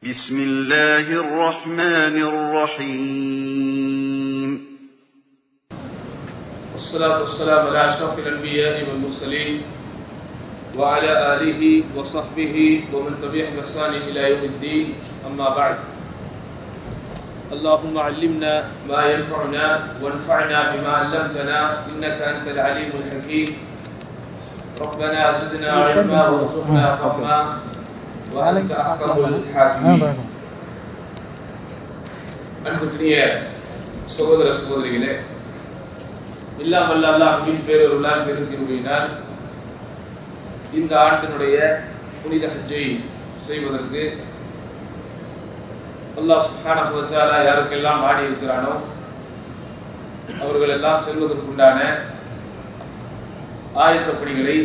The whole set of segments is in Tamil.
بسم الله الرحمن الرحيم والصلاة والسلام على أشرف الأنبياء والمرسلين وعلى آله وصحبه ومن تبعهم بإحسان إلى يوم الدين أما بعد اللهم علمنا ما ينفعنا وانفعنا بما علمتنا إنك أنت العليم الحكيم ربنا زدنا علما وارزقنا فهما وأنت أحكم الحاكمين அன்புக்குரிய சகோதர சகோதரிகளே, இல்லாமல் அல்லாஹ்வின் பேரருளால் பெருங்கிருபையினால் இந்த ஆண்டினுடைய புனித ஹஜ்ஜை செய்வதற்கு அல்லாஹ் சுப்ஹானஹு வ தஆலா யாருக்கெல்லாம் ஆடி இருக்கிறானோ அவர்கள் எல்லாம் செல்வதற்குண்டான ஆயத்த பணிகளை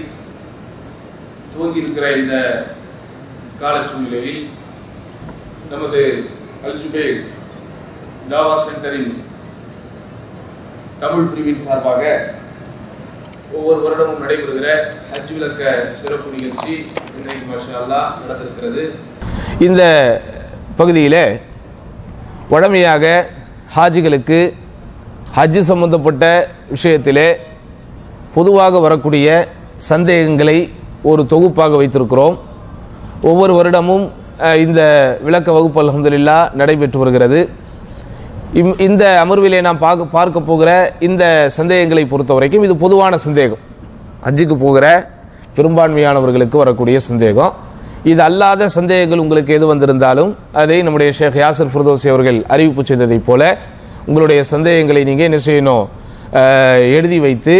துவங்கி இருக்கிற இந்த கால சூழ்நிலையில் நமது அல்-ஜுபைர் தாவா சென்டரின் தமிழ் பிரிவின் சார்பாக ஒவ்வொரு வருடமும் நடைபெறுகிற ஹஜ் விளக்க சிறப்பு நிகழ்ச்சி இன்றைக்கு மாஷா அல்லாஹ் நடத்திருக்கிறது. இந்த பகுதியில் வழமையாக ஹாஜிகளுக்கு ஹஜ் சம்பந்தப்பட்ட விஷயத்திலே பொதுவாக வரக்கூடிய சந்தேகங்களை ஒரு தொகுப்பாக வைத்திருக்கிறோம். ஒவ்வொரு வருடமும் இந்த விளக்க வகுப்பு அல்ஹம்துலில்லாஹ் நடைபெற்று வருகிறது. இந்த அமர்விலே நாம் பார்க்க போகிற இந்த சந்தேகங்களை பொறுத்த வரைக்கும் இது பொதுவான சந்தேகம், ஹஜ்ஜுக்கு போகிற பெரும்பான்மையானவர்களுக்கு வரக்கூடிய சந்தேகம். இது அல்லாத சந்தேகங்கள் உங்களுக்கு எது வந்திருந்தாலும் அதை நம்முடைய ஷேக் யாசிர் ஃபிர்தௌசி அவர்கள் அறிவிப்பு செய்ததைப் போல உங்களுடைய சந்தேகங்களை நீங்கள் என்ன செய்யணும், எழுதி வைத்து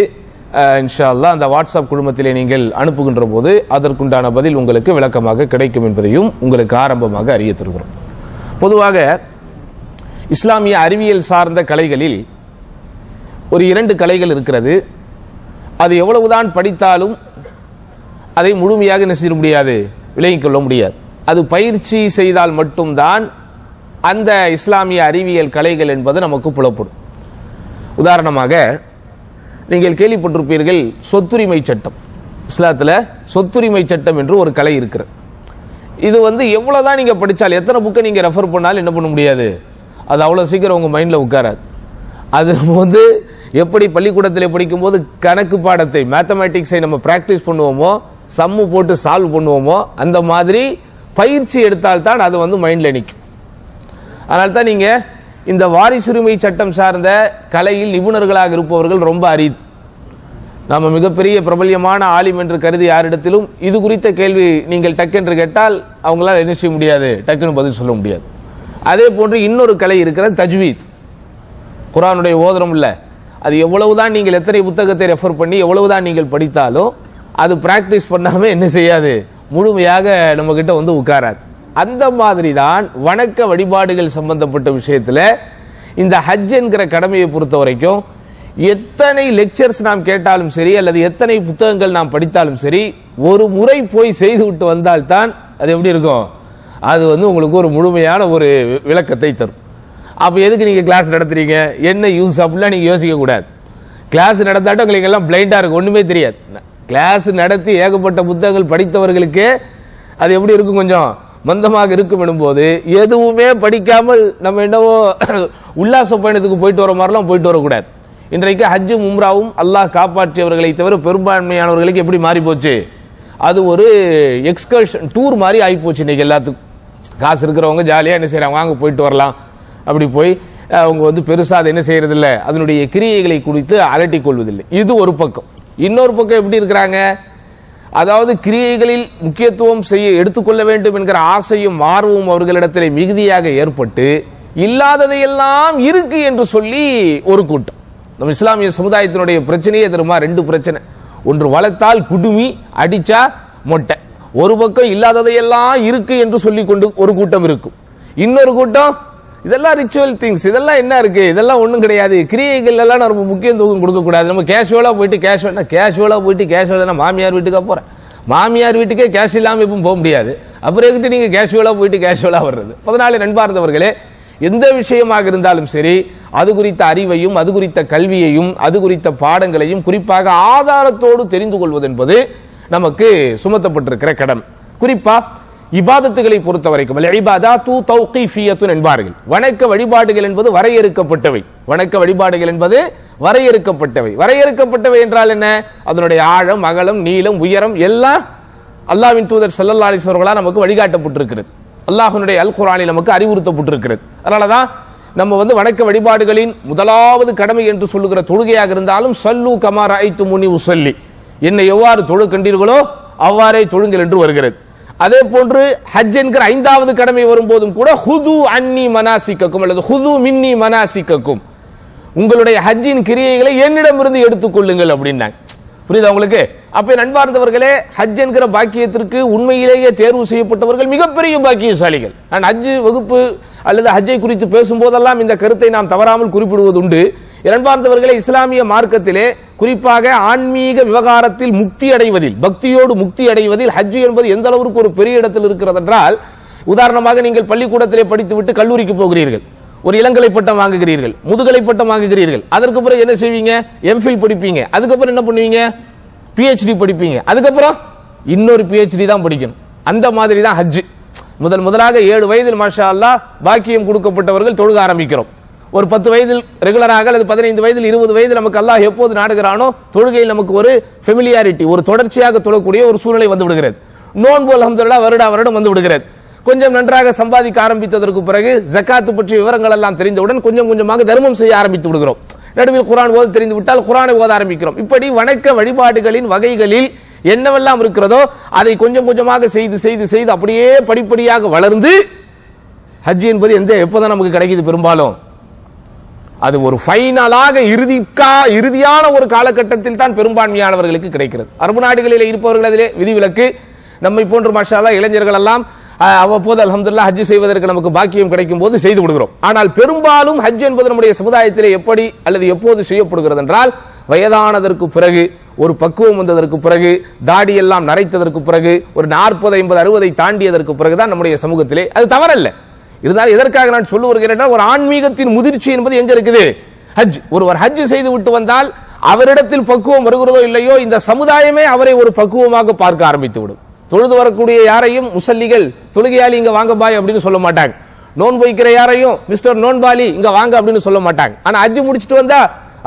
இன்ஷா அல்லாஹ் அந்த வாட்ஸ்அப் குழுமத்திலே நீங்கள் அனுப்புகின்ற போது அதற்குண்டான பதில் உங்களுக்கு விளக்கமாக கிடைக்கும் என்பதையும் உங்களுக்கு ஆரம்பமாக அறிய தருகிறோம். பொதுவாக இஸ்லாமிய அறிவியல் சார்ந்த கலைகளில் ஒரு 2 கலைகள் இருக்கிறது. அது எவ்வளவுதான் படித்தாலும் அதை முழுமையாக என்ன செய்ய முடியாது, விளங்கிக் கொள்ள முடியாது. அது பயிற்சி செய்தால் மட்டும்தான் அந்த இஸ்லாமிய அறிவியல் கலைகள் என்பது நமக்கு புலப்படும். உதாரணமாக நீங்கள் கேள்விப்பட்டிருப்பீர்கள் சொத்துரிமை சட்டம். இஸ்லாத்தில் சொத்துரிமை சட்டம் என்று ஒரு கலை இருக்கிறது. இது எவ்வளவுதான் நீங்க படிச்சால், எத்தனை புக்கை நீங்க ரெஃபர் பண்ணாலும் என்ன பண்ண முடியாது, அது அவ்வளவு சீக்கிரம் உங்க மைண்ட்ல உட்காராது. அது நம்ம எப்படி பள்ளிக்கூடத்தில் படிக்கும் போது கணக்கு பாடத்தை மேத்தமேட்டிக்ஸை நம்ம பிராக்டிஸ் பண்ணுவோமோ, சம்மு போட்டு சால்வ் பண்ணுவோமோ, அந்த மாதிரி பயிற்சி எடுத்தால்தான் அது மைண்ட்ல நிற்கும். அதனால தான் நீங்க இந்த வாரிசுரிமை சட்டம் சார்ந்த கலையில் நிபுணர்களாக இருப்பவர்கள் ரொம்ப அரிது. நாம மிகப்பெரிய பிரபல்யமான ஆலிம் என்று கருதி யாரிடத்திலும் இது குறித்த கேள்வி நீங்கள் டக்கென்று கேட்டால் அவங்களால என்ன செய்ய முடியாது, டக்குன்னு பதில் சொல்ல முடியாது. அதே போன்று இன்னொரு கலை இருக்கிறது, தஜ்வீத். குர்ஆனுடைய ஓதுரம் இல்ல, அது எவ்வளவுதான் நீங்கள் எத்தனை புத்தகத்தை ரெஃபர் பண்ணி எவ்வளவுதான் நீங்கள் படித்தாலும் அது பிராக்டிஸ் பண்ணாம என்ன செய்யாது, முழுமையாக நம்ம கிட்ட உட்காராது. அந்த மாதிரி தான் வணக்க வழிபாடுகள் சம்பந்தப்பட்ட விஷயத்துல இந்த ஹஜ் என்கிற கடமையை பொறுத்த வரைக்கும் எத்தனை லெக்சர்ஸ் நாம் கேட்டாலும் சரி அல்லது எத்தனை புத்தகங்கள் நாம் படித்தாலும் சரி, ஒரு முறை போய் செய்து விட்டு வந்தால்தான் அது எப்படி இருக்கும், அது உங்களுக்கு ஒரு முழுமையான ஒரு விளக்கத்தை தரும். அப்ப எதுக்கு நீங்க கிளாஸ் நடத்துறீங்க, என்ன யூஸ் அப்படிலாம் நீங்க யோசிக்க கூடாது. கிளாஸ் நடத்தாட்டும் உங்களுக்கு எல்லாம் பிளைண்டா இருக்கும், ஒண்ணுமே தெரியாது. கிளாஸ் நடத்தி ஏகப்பட்ட புத்தகங்கள் படித்தவர்களுக்கு அது எப்படி இருக்கும், கொஞ்சம் மந்தமாக இருக்கும் எனும்போது எதுவுமே படிக்காமல் நம்ம என்னவோ உல்லாச பயணத்துக்கு போயிட்டு வர மாதிரிலாம் போயிட்டு வரக்கூடாது. இன்றைக்கு ஹஜ்ஜும் உம்ராவும் அல்லாஹ் காப்பாற்றியவர்களை தவிர பெரும்பான்மையானவர்களுக்கு எப்படி மாறி போச்சு, அது ஒரு எக்ஸ்கர்ஷன் டூர் மாதிரி ஆகி போச்சு. இன்னைக்கு எல்லாத்துக்கும் காசு இருக்கிறவங்க ஜாலியா என்ன செய்யறாங்க, வாங்க போயிட்டு வரலாம் அப்படி போய் அவங்க பெருசா அதை என்ன செய்யறது இல்லை, அதனுடைய கிரியைகளை குறித்து அலட்டிக் கொள்வதில்லை. இது ஒரு பக்கம். இன்னொரு பக்கம் எப்படி இருக்கிறாங்க, அதாவது கிரியைகளில் முக்கியத்துவம் எடுத்துக்கொள்ள வேண்டும் என்கிற ஆசையும் ஆர்வமும் அவர்களிடத்தில் மிகுதியாக ஏற்பட்டு இல்லாததையெல்லாம் இருக்கு என்று சொல்லி ஒரு கூட்டம். நம்ம இஸ்லாமிய சமுதாயத்தினுடைய பிரச்சனையே தெரியுமா, 2 பிரச்சனை. ஒன்று வளர்த்தால் குடுமி, அடிச்சா மொட்டை. ஒரு பக்கம் இல்லாததையெல்லாம் இருக்கு என்று சொல்லி கொண்டு ஒரு கூட்டம் இருக்கும். இன்னொரு கூட்டம் இதெல்லாம் ரிச்சுவல் திங்ஸ், இதெல்லாம் என்ன இருக்கு, இதெல்லாம் ஒண்ணும் கிடையாது, கிரியைகள் எல்லாம் நம்ம முக்கியத்துவம் கொடுக்க கூடாது. நம்ம கேஷுவலா போயிட்டு கேஷுவலா மாமியார் வீட்டுக்கா போறேன், மாமியார் வீட்டுக்கே கேஷ் இல்லாம எப்பவும் போக முடியாது, அப்புறம் எங்கிட்ட நீங்க கேஷுவலா போயிட்டு கேஷுவலா வர்றது. 14 நண்பார்ந்தவர்களே, எந்த விஷயமாக இருந்தாலும் சரி அது குறித்த அறிவையும் அது குறித்த கல்வியையும் அது குறித்த பாடங்களையும் குறிப்பாக ஆதாரத்தோடு தெரிந்து கொள்வது என்பது நமக்கு சுமத்தப்பட்டிருக்கிற கடமை. குறிப்பா இபாதத்துகளை பொறுத்த வரைக்கும் இபாதத்து தௌகீஃபியத்துன் என்பார்கள். வணக்க வழிபாடுகள் என்பது வரையறுக்கப்பட்டவை. வணக்க வழிபாடுகள் என்பது வரையறுக்கப்பட்டவை. வரையறுக்கப்பட்டவை என்றால் என்ன? அதனுடைய ஆழம், அகலம், நீளம், உயரம் எல்லாம் அல்லாஹ்வின் தூதர் ஸல்லல்லாஹு அலைஹி வஸல்லம் நமக்கு வழிகாட்டப்பட்டிருக்கிறது. அல்லாஹ்வுடைய அல் குர்ஆனில் நமக்கு அறிவுறுத்தப்பட்டிருக்கிறது. அதனாலதான் நம்ம வணக்க வழிபாடுகளின் முதலாவது கடமை என்று சொல்லுகிற தொழுகையாக இருந்தாலும் சல்லு கமா ரஅய்துமுனி உஸல்லி, என்னை எவ்வாறு தொழு கண்டீர்களோ அவ்வாறே தொழுங்கள் என்று வருகிறது. அதே போன்று ஹஜ் என்கிற 5வது கடமை வரும்போதும் கூட ஹுது அன்னி மனாசிக்கக்கும் அல்லது ஹுது மின்னி மனாசிக்கக்கும், உங்களுடைய ஹஜ்ஜின் கிரியைகளை என்னிடமிருந்து எடுத்துக்கொள்ளுங்கள் அப்படின்னாங்க. புரியுதா உங்களுக்கு? அப்ப நண்பார்ந்தவர்களே, ஹஜ் என்கிற பாக்கியத்திற்கு உண்மையிலேயே தேர்வு செய்யப்பட்டவர்கள் மிகப்பெரிய பாக்கியசாலிகள். நான் ஹஜ் வகுப்பு அல்லது ஹஜ்ஜை குறித்து பேசும்போதெல்லாம் இந்த கருத்தை நாம் தவறாமல் குறிப்பிடுவதுண்டு. இரண்டார்ந்தவர்களே, இஸ்லாமிய மார்க்கத்திலே குறிப்பாக ஆன்மீக விவகாரத்தில் முக்தி அடைவதில், பக்தியோடு முக்தி அடைவதில் ஹஜ் என்பது எந்த அளவுக்கு ஒரு பெரிய இடத்தில் இருக்கிறது என்றால், உதாரணமாக நீங்கள் பள்ளிக்கூடத்திலே படித்துவிட்டு கல்லூரிக்கு போகிறீர்கள், ஒரு இளங்கலை பட்டம் வாங்குகிறீர்கள், முதுகலை பட்டம் வாங்குகிறீர்கள், அதற்கு பிறகு என்ன செய்வீங்க? எம்ஃபில் படிப்பீங்க, அதுக்கப்புறம் என்ன பண்ணுவீங்க? PhD படிப்பீங்க, அதுக்கப்புறம் இன்னொரு PhD தான் படிக்கணும். அந்த மாதிரி தான் ஹஜ். முதலாக 7 வயதில் மாஷா அல்லாஹ் பாக்கியம் கொடுக்கப்பட்டவர்கள் தொழுக ஆரம்பிக்கிறோம். ஒரு 10 வயதில் ரெகுலராக அல்லது 15 வயதில் 20 வயதில் நமக்கு அல்லாஹ் எப்போது நாடுகிறானோ தொழுகையில் நமக்கு ஒரு ஃபெமிலியாரிட்டி, ஒரு தொடர்ச்சியாக தொழக்கூடிய ஒரு சூழ்நிலை வந்து விடுகிறது. நோன்பு அல்ஹம்துலில்லாஹ் வருடம் வந்து விடுகிறது. கொஞ்சம் நன்றாக சம்பாதிக்க ஆரம்பித்ததற்கு பிறகு ஜக்காத்து பற்றிய விவரங்கள் எல்லாம் தெரிந்தவுடன் கொஞ்சம் கொஞ்சமாக தர்மம் செய்ய ஆரம்பித்து விடுகிறோம். நடுவில் குர்ஆன் ஓத தெரிந்து விட்டால் குர்ஆனை ஓத ஆரம்பிக்கிறோம். இப்படி வணக்க வழிபாடுகளின் வகைகளில் என்னவெல்லாம் இருக்கிறதோ அதை கொஞ்சம் கொஞ்சமாக செய்து செய்து செய்து அப்படியே படிப்படியாக வளர்ந்து ஹஜ் என்பது எப்பதான் நமக்கு கிடைக்குது? பெரும்பாலும் அது ஒரு ஃபைனலாக இறுதியான ஒரு காலகட்டத்தில் தான் பெரும்பான்மையானவர்களுக்கு கிடைக்கிறது. அரபு நாடுகளில் இருப்பவர்கள் அதிலே விதிவிலக்கு. நம்மை போன்ற மாஷா அல்லாஹ் இளைஞர்கள் எல்லாம் அவ்வப்போது அல்ஹம்துலில்லாஹ் ஹஜ் செய்வதற்கு நமக்கு பாக்கியம் கிடைக்கும் போது செய்து விடுகிறோம். ஆனால் பெரும்பாலும் ஹஜ் என்பது நம்முடைய சமுதாயத்திலே எப்படி அல்லது எப்போது செய்யப்படுகிறது என்றால், வயதானதற்கு பிறகு, ஒரு பக்குவம் வந்ததற்கு பிறகு, தாடி எல்லாம் நரைத்ததற்கு பிறகு, ஒரு 40, 50, 60 தாண்டியதற்கு பிறகுதான் நம்முடைய சமூகத்திலே. அது தவறல்ல. இருந்தாலும் எதற்காக நான் சொல்ல வருகிறேன், ஒரு ஆன்மீகத்தின் முதிர்ச்சி என்பது எங்க இருக்குது? ஹஜ். ஒருவர் ஹஜ் செய்து விட்டு வந்தால் அவரிடத்தில் பக்குவம் வருகிறதோ இல்லையோ, இந்த சமுதாயமே அவரை ஒரு பக்குவமாக பார்க்க ஆரம்பித்து விடும். தொழுது வரக்கூடிய யாரையும் முசல்லிகள், தொழுகையாளி இங்க வாங்க பாய் அப்படின்னு சொல்ல மாட்டாங்க. நோன்பு வைக்கிற யாரையும் மிஸ்டர் நோன்பாலி இங்க வாங்க அப்படின்னு சொல்ல மாட்டாங்க. ஆனா ஹஜ் முடிச்சுட்டு வந்தா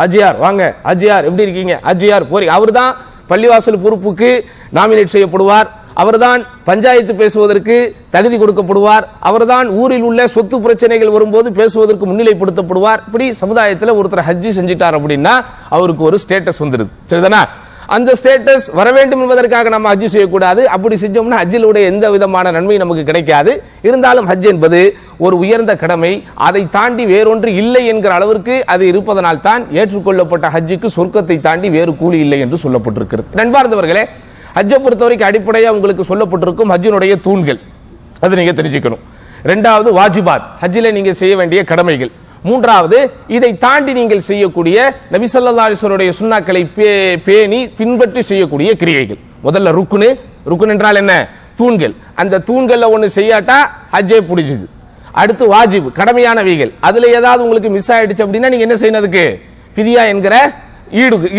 அஜியார் வாங்க, அஜியார் எப்படி இருக்கீங்க, அஜியார் போறீங்க. அவர் தான் பள்ளிவாசல் பொறுப்புக்கு நாமினேட் செய்யப்படுவார், அவர்தான் பஞ்சாயத்து பேசுவதற்கு தகுதி கொடுக்கப்படுவார், அவர்தான் ஊரில் உள்ள சொத்து பிரச்சனைகள் வரும்போது பேசுவதற்கு முன்னிலைப்படுத்தப்படுவார். இப்படி சமுதாயத்தில் ஒருத்தர் ஹஜ் செஞ்சிட்டார் அப்படின்னா அவருக்கு ஒரு ஸ்டேட்டஸ் வந்துருது. சரிதானா? அந்த ஸ்டேட்டஸ் வர வேண்டும் என்பதற்காக நம்ம ஹஜ் செய்யக்கூடாது. அப்படி செஞ்சோம்னா ஹஜ்ஜிலுடைய எந்த விதமான நன்மை நமக்கு கிடைக்காது. இருந்தாலும் ஹஜ் என்பது ஒரு உயர்ந்த கடமை. அதை தாண்டி வேறொன்று இல்லை என்கிற அளவிற்கு அது இருப்பதனால் தான் ஏற்றுக்கொள்ளப்பட்ட ஹஜ்ஜுக்கு சொர்க்கத்தை தாண்டி வேறு கூலி இல்லை என்று சொல்லப்பட்டிருக்கிறது. நண்பார்ந்தவர்களே, ஹஜ்ஜை பொறுத்தவரைக்கும் அடிப்படையாக உங்களுக்கு சொல்லப்பட்டிருக்கும் ஹஜ்ஜினுடைய தூண்கள், அது நீங்க தெரிஞ்சுக்கணும். 2வது வாஜிபாத், ஹஜ்ஜிலே நீங்க செய்ய வேண்டிய கடமைகள். 3வது இதை தாண்டி நீங்கள் செய்யக்கூடிய நபி ஸல்லல்லாஹு அலைஹி வஸல்லம் சுன்னாக்களை பேணி பின்பற்றி செய்யக்கூடிய கிரியைகள். முதல்ல ருக்குன் என்றால் என்ன? தூண்கள். அந்த தூண்கள்ல ஒன்னு செய்யாட்டா ஹஜ்ஜே புடிச்சுது. அடுத்து வாஜிப், கடமையானவைகள். அதுல ஏதாவது உங்களுக்கு மிஸ் ஆயிடுச்சு அப்படின்னா நீங்க என்ன செய்யணும்? அதுக்கு ஃபிதியா என்கிற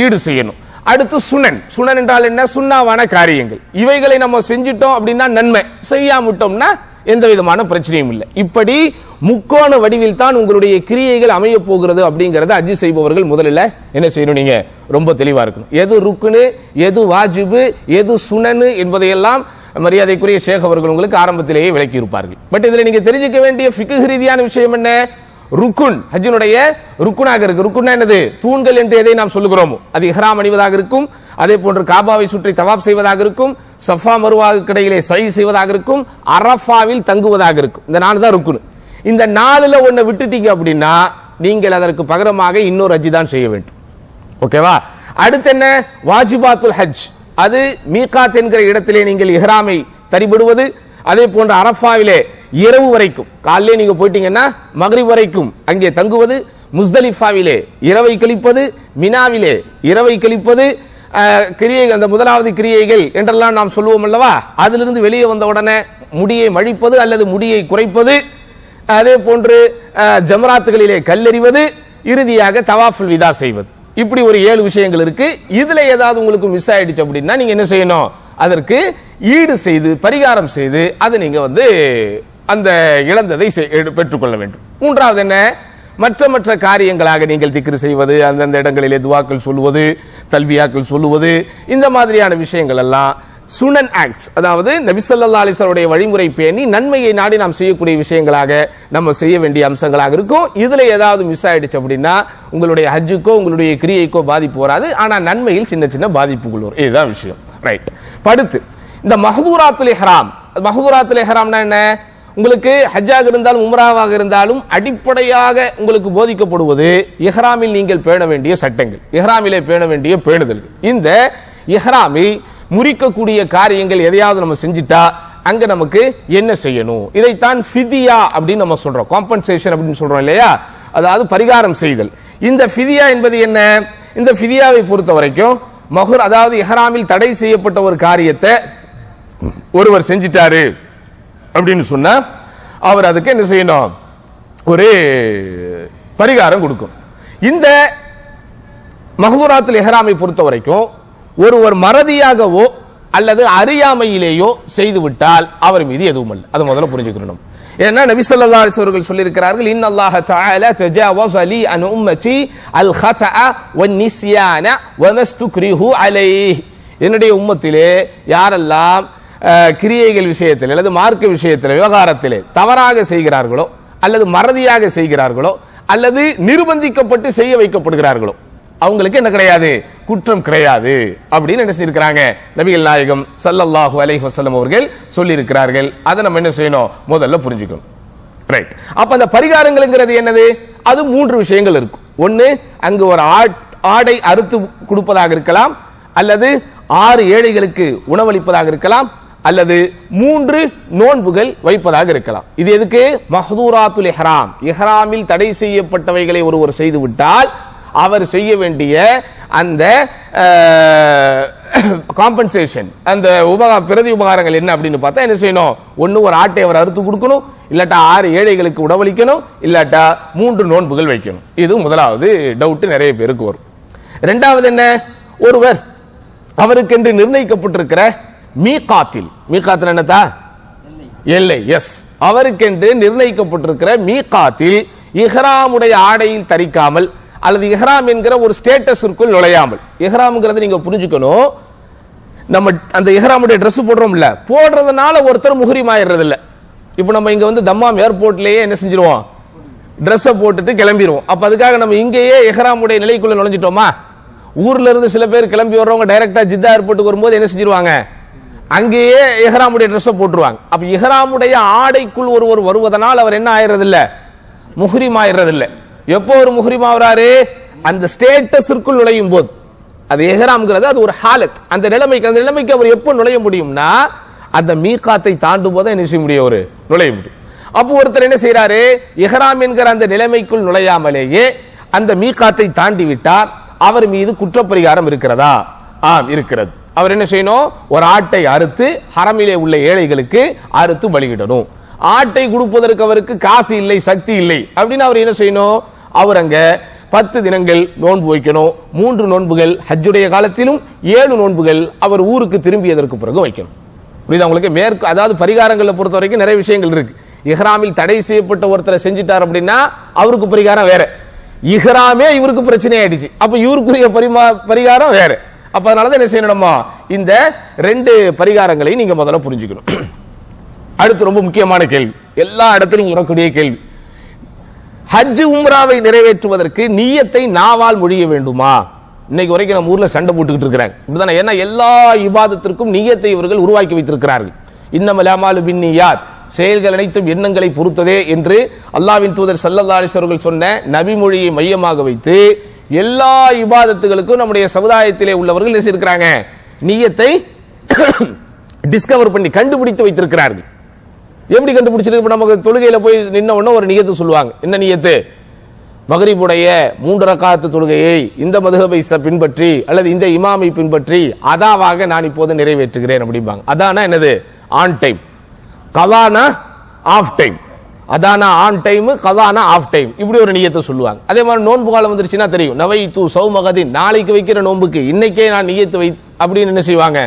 ஈடு செய்யணும். அடுத்து சுனன் என்றால் என்ன? சுன்னாவான காரியங்கள். இவைகளை நம்ம செஞ்சிட்டோம் அப்படின்னா நன்மை, செய்யாமட்டோம்னா எந்த விதமான பிரச்சனையும் இல்லை. இப்படி முக்கோண வடிவில் தான் உங்களுடைய கிரியைகள் அமைய போகிறது அப்படிங்கறத ஹஜ் செய்பவர்கள் முதலில் என்ன செய்யணும்? நீங்க ரொம்ப தெளிவா இருக்கணும். எது ருக்குனு, எது வாஜிபு, எது சுனனு என்பதையெல்லாம் மரியாதைக்குரிய ஷேக் அவர்கள் உங்களுக்கு ஆரம்பத்திலேயே விளக்கி இருப்பார்கள். பட் இதுல நீங்க தெரிஞ்சுக்க வேண்டிய ஃபிக்ஹ் ரீதியான விஷயம் என்ன? ருக்குன், ஹஜ்ஜினுடைய ருக்குனாக இருக்கு. ருக்குன்னா என்னது? தூண்கள் என்று எதை நாம் சொல்லுகிறோமோ அது இஹ்ராம் அணிவதாக இருக்கும், அதே போன்று காபாவை சுற்றி தவாப் செய்வதாக இருக்கும், சஃபா மருவாவுக்கு இடையிலே சை செய்வதாக இருக்கும், அரஃபாவில் தங்குவதாக இருக்கும். இந்த 4 தான் ருக்குன். இந்த 4ல ஒன்றை விட்டுட்டீங்க அப்படின்னா நீங்கள் அதற்கு பகரமாக இன்னொரு ஹஜ் தான் செய்ய வேண்டும். ஓகேவா? அடுத்து என்ன? வாஜிபாத்துல் ஹஜ். அது மீகாத் என்கிற இடத்திலே நீங்கள் இஹ்ராமை தரிபடுவது, அதே போன்ற அரஃபாவிலே இரவு வரைக்கும், காலையிலே நீங்க போயிட்டீங்கன்னா மக்ரிப் வரைக்கும் அங்கே தங்குவது, முஸ்தலிஃபாவிலே இரவை கழிப்பது, மினாவிலே இரவை கழிப்பது, அந்த முதலாவது கிரியைகள் என்றெல்லாம் நாம் சொல்லுவோம் அல்லவா? அதிலிருந்து வெளியே வந்த உடனே முடியை மழிப்பது அல்லது முடியை குறைப்பது, அதே போன்று ஜம்ராத்துகளிலே கல்லெறிவது, இறுதியாக தவாஃபுல் விதா செய்வது. இப்படி ஒரு 7 விஷயங்கள் இருக்கு. இதுல ஏதாவது உங்களுக்கு மிஸ் ஆயிடுச்சு அப்படின்னா நீங்க என்ன செய்யணும்? அதற்கு ஈடு செய்து பரிகாரம் செய்து அதை நீங்க அந்த இழந்ததை பெற்றுக்கொள்ள வேண்டும். மூன்றாவது என்ன, மற்ற காரியங்களாக நீங்கள் திக்ரு செய்வது, அந்தந்த இடங்களிலே துவாக்கள் சொல்லுவது, தல்பியாக்கள் சொல்லுவது, இந்த மாதிரியான விஷயங்கள் எல்லாம் சுனன் ஆக்ட்ஸ், அதாவது நபி ஸல்லல்லாஹு அலைஹி வஸல்லம் உடைய வழிமுறை பேணி நன்மையை நாடி நாம் செய்யக்கூடிய விஷயங்களாக நம்ம செய்ய வேண்டிய அம்சங்களாக இருக்கும். இதுல ஏதாவது மிஸ் ஆயிடுச்சு அப்படின்னா உங்களுடைய ஹஜ்ஜுக்கோ உங்களுடைய கிரியைக்கோ பாதிப்பு வராது, ஆனா நன்மையில் சின்ன சின்ன பாதிப்புகள் வரும். இதுதான் விஷயம். ரைட். அடுத்து இந்த மஹ்தூராத்துல் இஹ்ராம். மஹ்தூராத்துல் இஹ்ராம்னா என்ன? உங்களுக்கு ஹஜ்ஜாக இருந்தாலும் உம்ராவாக இருந்தாலும் அடிப்படையாக உங்களுக்கு போதிக்கப்படுவது இஹ்ராமில் நீங்கள் பேண வேண்டிய சட்டங்கள், இஹ்ராமிலே பேண வேண்டிய பேணுதல்கள். இந்த இஹ்ராமில் முறிக்கக்கூடிய காரியங்கள் எதையாவது நம்ம செஞ்சிட்டா அங்க நமக்கு என்ன செய்யணும்? இதைத்தான் ஃபிதியா அப்படின்னு நம்ம சொல்றோம், காம்பன்சேஷன் அப்படின்னு சொல்றோம் இல்லையா? அதாவது பரிகாரம் செய்தல். இந்த ஃபிதியா என்பது என்ன? இந்த ஃபிதியாவை பொறுத்த வரைக்கும் அதாவது இஹ்ராமில் தடை செய்யப்பட்ட ஒரு காரியத்தை ஒருவர் செஞ்சிட்டாரு அப்படின்னு சொன்னா அவர் அதுக்கு என்ன செய்யணும்? ஒரு பரிகாரம் கொடுக்கும். இந்த மஹ்தூராத்துல் இஹ்ராமை பொறுத்த வரைக்கும் ஒருவர் மறதியாகவோ அல்லது அறியாமையிலேயோ செய்துவிட்டால் அவர் மீது எதுவும் அல்ல. அதை முதல்ல புரிஞ்சுக்கணும். ஏன்னா நபி ஸல்லல்லாஹு அலைஹி வஸல்லம் சொல்லியிருக்கிறார்கள், இன்னல்லாஹ தஆலா தஜாவஸ லி அன் உம்மதி அல் ஹதஅ வன் நிஸ்யான வ மஸ்துக்ரிஹு அலைஹி. என்னுடைய உம்மத்திலே யாரெல்லாம் கிரியைகள் விஷயத்தில் அல்லது மார்க்க விஷயத்தில் விவகாரத்திலே தவறாக செய்கிறார்களோ அல்லது மறதியாக செய்கிறார்களோ அல்லது நிர்பந்திக்கப்பட்டு செய்ய வைக்கப்படுகிறார்களோ அவங்களுக்கு என்ன கிடையாது? குற்றம் கிடையாது அப்படின்னு என்ன செய்யிருக்கிறாங்க? நபிகள் நாயகம் ஸல்லல்லாஹு அலைஹி வஸல்லம் அவர்கள் சொல்லி இருக்கிறார்கள். அதை நம்ம என்ன செய்யணும்? முதல்ல புரிஞ்சுக்கணும். ரைட். அப்ப அந்த பரிகாரங்கள்ங்கிறது என்னது? அது மூன்று விஷயங்கள் இருக்கும். ஒன்னு, அங்கு ஒரு ஆடை அறுத்து கொடுப்பதாக இருக்கலாம், அல்லது 6 ஏழைகளுக்கு உணவளிப்பதாக இருக்கலாம், அல்லது 3 நோன்புகள் வைப்பதாக இருக்கலாம். இது எதுக்கு? மஹ்தூராத்துல் இஹ்ராம். இஹ்ராமில் தடை செய்யப்பட்டவைகளை ஒருவர் செய்து விட்டால் அவர் செய்ய வேண்டிய அந்த காம்பன்சேஷன், அந்த பிரதி உபகாரங்கள் என்ன அப்படின்னு பார்த்தா என்ன செய்யணும்? ஒன்னு, ஒரு ஆட்டை அவர் அறுத்து கொடுக்கணும், இல்லாட்டா 6 ஏழைகளுக்கு உணவளிக்கணும், இல்லாட்டா 3 நோன்புகள் வைக்கணும். இது முதலாவது டவுட் நிறைய பேருக்கு வரும். இரண்டாவது என்ன? ஒருவர் அவருக்கென்று நிர்ணயிக்கப்பட்டிருக்கிற மீகாத்தில், மீகாத்தில் என்னதா? எல்லை. எஸ், அவருக்கென்று நிர்ணயிக்கப்பட்டிருக்கிற மீகாத்தில் இஹ்ராமுடைய ஆடையில் தரிக்காமல் அல்லது இஹ்ராம் என்கிற ஒரு ஸ்டேட்டஸிற்குள் நுழையாமல். இஹ்ராம்ங்கிறது நீங்க புரிஞ்சுக்கணும், நம்ம அந்த இஹ்ராமுடைய ட்ரெஸ் போடுறோம்ல, போடுறதுனால ஒருத்தர் முஹ்ரிம் ஆயிடுறது இல்ல. இப்போ நம்ம இங்க தம்மாம் ஏர்போர்ட்லயே என்ன செஞ்சிருவோம்? ட்ரெஸ்ஸை போட்டுட்டு கிளம்பிடுவோம். அப்ப அதுக்காக நம்ம இங்கேயே இஹ்ராமுடைய நிலைக்குள்ள நுழைஞ்சிட்டோமா? ஊர்ல இருந்து சில பேர் கிளம்பி வர்றவங்க டைரக்டா ஜித்தா ஏர்போர்ட்டுக்கு வரும்போது என்ன செஞ்சிருவாங்க? அங்கேயே இஹ்ராமுடைய ட்ரெஸ்ஸை போட்டுருவாங்க. அப்ப இஹ்ராமுடைய ஆடைக்குள் ஒருவர் வருவதனால் அவர் என்ன ஆயிடுறது இல்ல? முஹ்ரிம் ஆயிடுறது இல்ல. எப்போ ஒரு முஹ்ரிம் ஆவறாரு? அந்த ஸ்டேட்டஸிற்குள் நுழையும் போது. அது இஹ்ராம்ங்கிறது அது ஒரு ஹாலத். அந்த நிலைமைக்கு அவர் எப்போ நுழைய முடியும்னா அந்த மீகாத்தை தாண்டும் போது என்ன செய்ய முடியும்? ஒரு நுழைய முடியும். அப்போ ஒருத்தர் என்ன செய்யறாரு? இஹ்ராம் என்கிற அந்த நிலைமைக்குள் நுழையாமலேயே அந்த மீகாத்தை தாண்டி விட்டார். அவர் மீது குற்றப்பரிகாரம் இருக்கிறதா? ஆம், இருக்கிறது. அவர் என்ன செய்யணும்? ஒரு ஆட்டை அறுத்து ஹரமிலே உள்ள ஏழைகளுக்கு அறுத்து பலியிடணும். ஆட்டை கொடுப்பதற்கு அவருக்கு காசு இல்லை, சக்தி இல்லை அப்படின்னு அவர் என்ன செய்யணும்? அவர் அங்க 10 தினங்கள் நோன்பு வைக்கணும். 3 நோன்புகள் ஹஜ்ஜுடைய காலத்திலும், 7 நோன்புகள் அவர் ஊருக்கு திரும்பியதற்கு பிறகு வைக்கணும். புரியுதா உங்களுக்கு? அதாவது பரிகாரங்களை பொறுத்த வரைக்கும் நிறைய விஷயங்கள் இருக்கு. இஹ்ராமில் தடை செய்யப்பட்ட ஒருத்தரை செஞ்சிட்டார் அப்படின்னா அவருக்கு பரிகாரம் வேற, இஹ்ராமே இவருக்கு பிரச்சனை ஆயிடுச்சு, அப்ப இவருக்குரிய பரிகாரம் வேற. அப்ப அதனாலதான் என்ன செய்யணுமா? இந்த 2 பரிகாரங்களை நீங்க முதல்ல புரிஞ்சுக்கணும். அடுத்து ரொம்ப முக்கியமான கேள்வி, எல்லா இடத்திலும் வரக்கூடிய கேள்வி, ஹஜ் உம்ராவை நிறைவேற்றுவதற்கு நிய்யத்தை நாவால் மொழிய வேண்டுமா? இன்னைக்கு வரைக்கும் நம்ம ஊர்ல சண்டை போட்டுக்கிட்டு இருக்கிறாங்க, இப்படிதானே? ஏன்னா எல்லா இபாதத்திற்கும் நிய்யத்தை இவர்கள் உருவாக்கி வைத்திருக்கிறார்கள். இன்னமல் அமாலு பின்னியாத், செயல்கள் அனைத்தும் எண்ணங்களை பொறுத்ததே என்று அல்லாஹ்வின் தூதர் ஸல்லல்லாஹு அலைஹி வஸல்லம் சொன்ன நபி மொழியை மையமாக வைத்து எல்லா இபாதத்துகளுக்கும் நம்முடைய சமுதாயத்திலே உள்ளவர்கள் என்ன செய்திருக்கிறாங்க? நிய்யத்தை டிஸ்கவர் பண்ணி கண்டுபிடித்து வைத்திருக்கிறார்கள். எப்படி கண்டுபிடிச்சிருக்கு? இப்ப நமக்கு தொழுகையில போய் நின்ன உடனே ஒரு நியத்து சொல்லுவாங்க. என்ன நியத்து? மகரிபுடைய 3 ரக்காத்து தொழுகையை இந்த மதுஹபை பின்பற்றி அல்லது இந்த இமாமை பின்பற்றி அதாவாக நான் இப்போது நிறைவேற்றுகிறேன் அப்படிம்பாங்க. அதானா என்னது? On time. கலானா ஆஃப் டைம். அதானா ஆன் டைம், கலானா ஆஃப் டைம். இப்படி ஒரு நியத்தை சொல்லுவாங்க. அதே மாதிரி நோன்பு காலம் வந்துருச்சுன்னா தெரியும், நவைத்து சௌமகதின், நாளைக்கு வைக்கிற நோன்புக்கு இன்னைக்கே நான் நியத்து வை அப்படின்னு என்ன செய்வாங்க?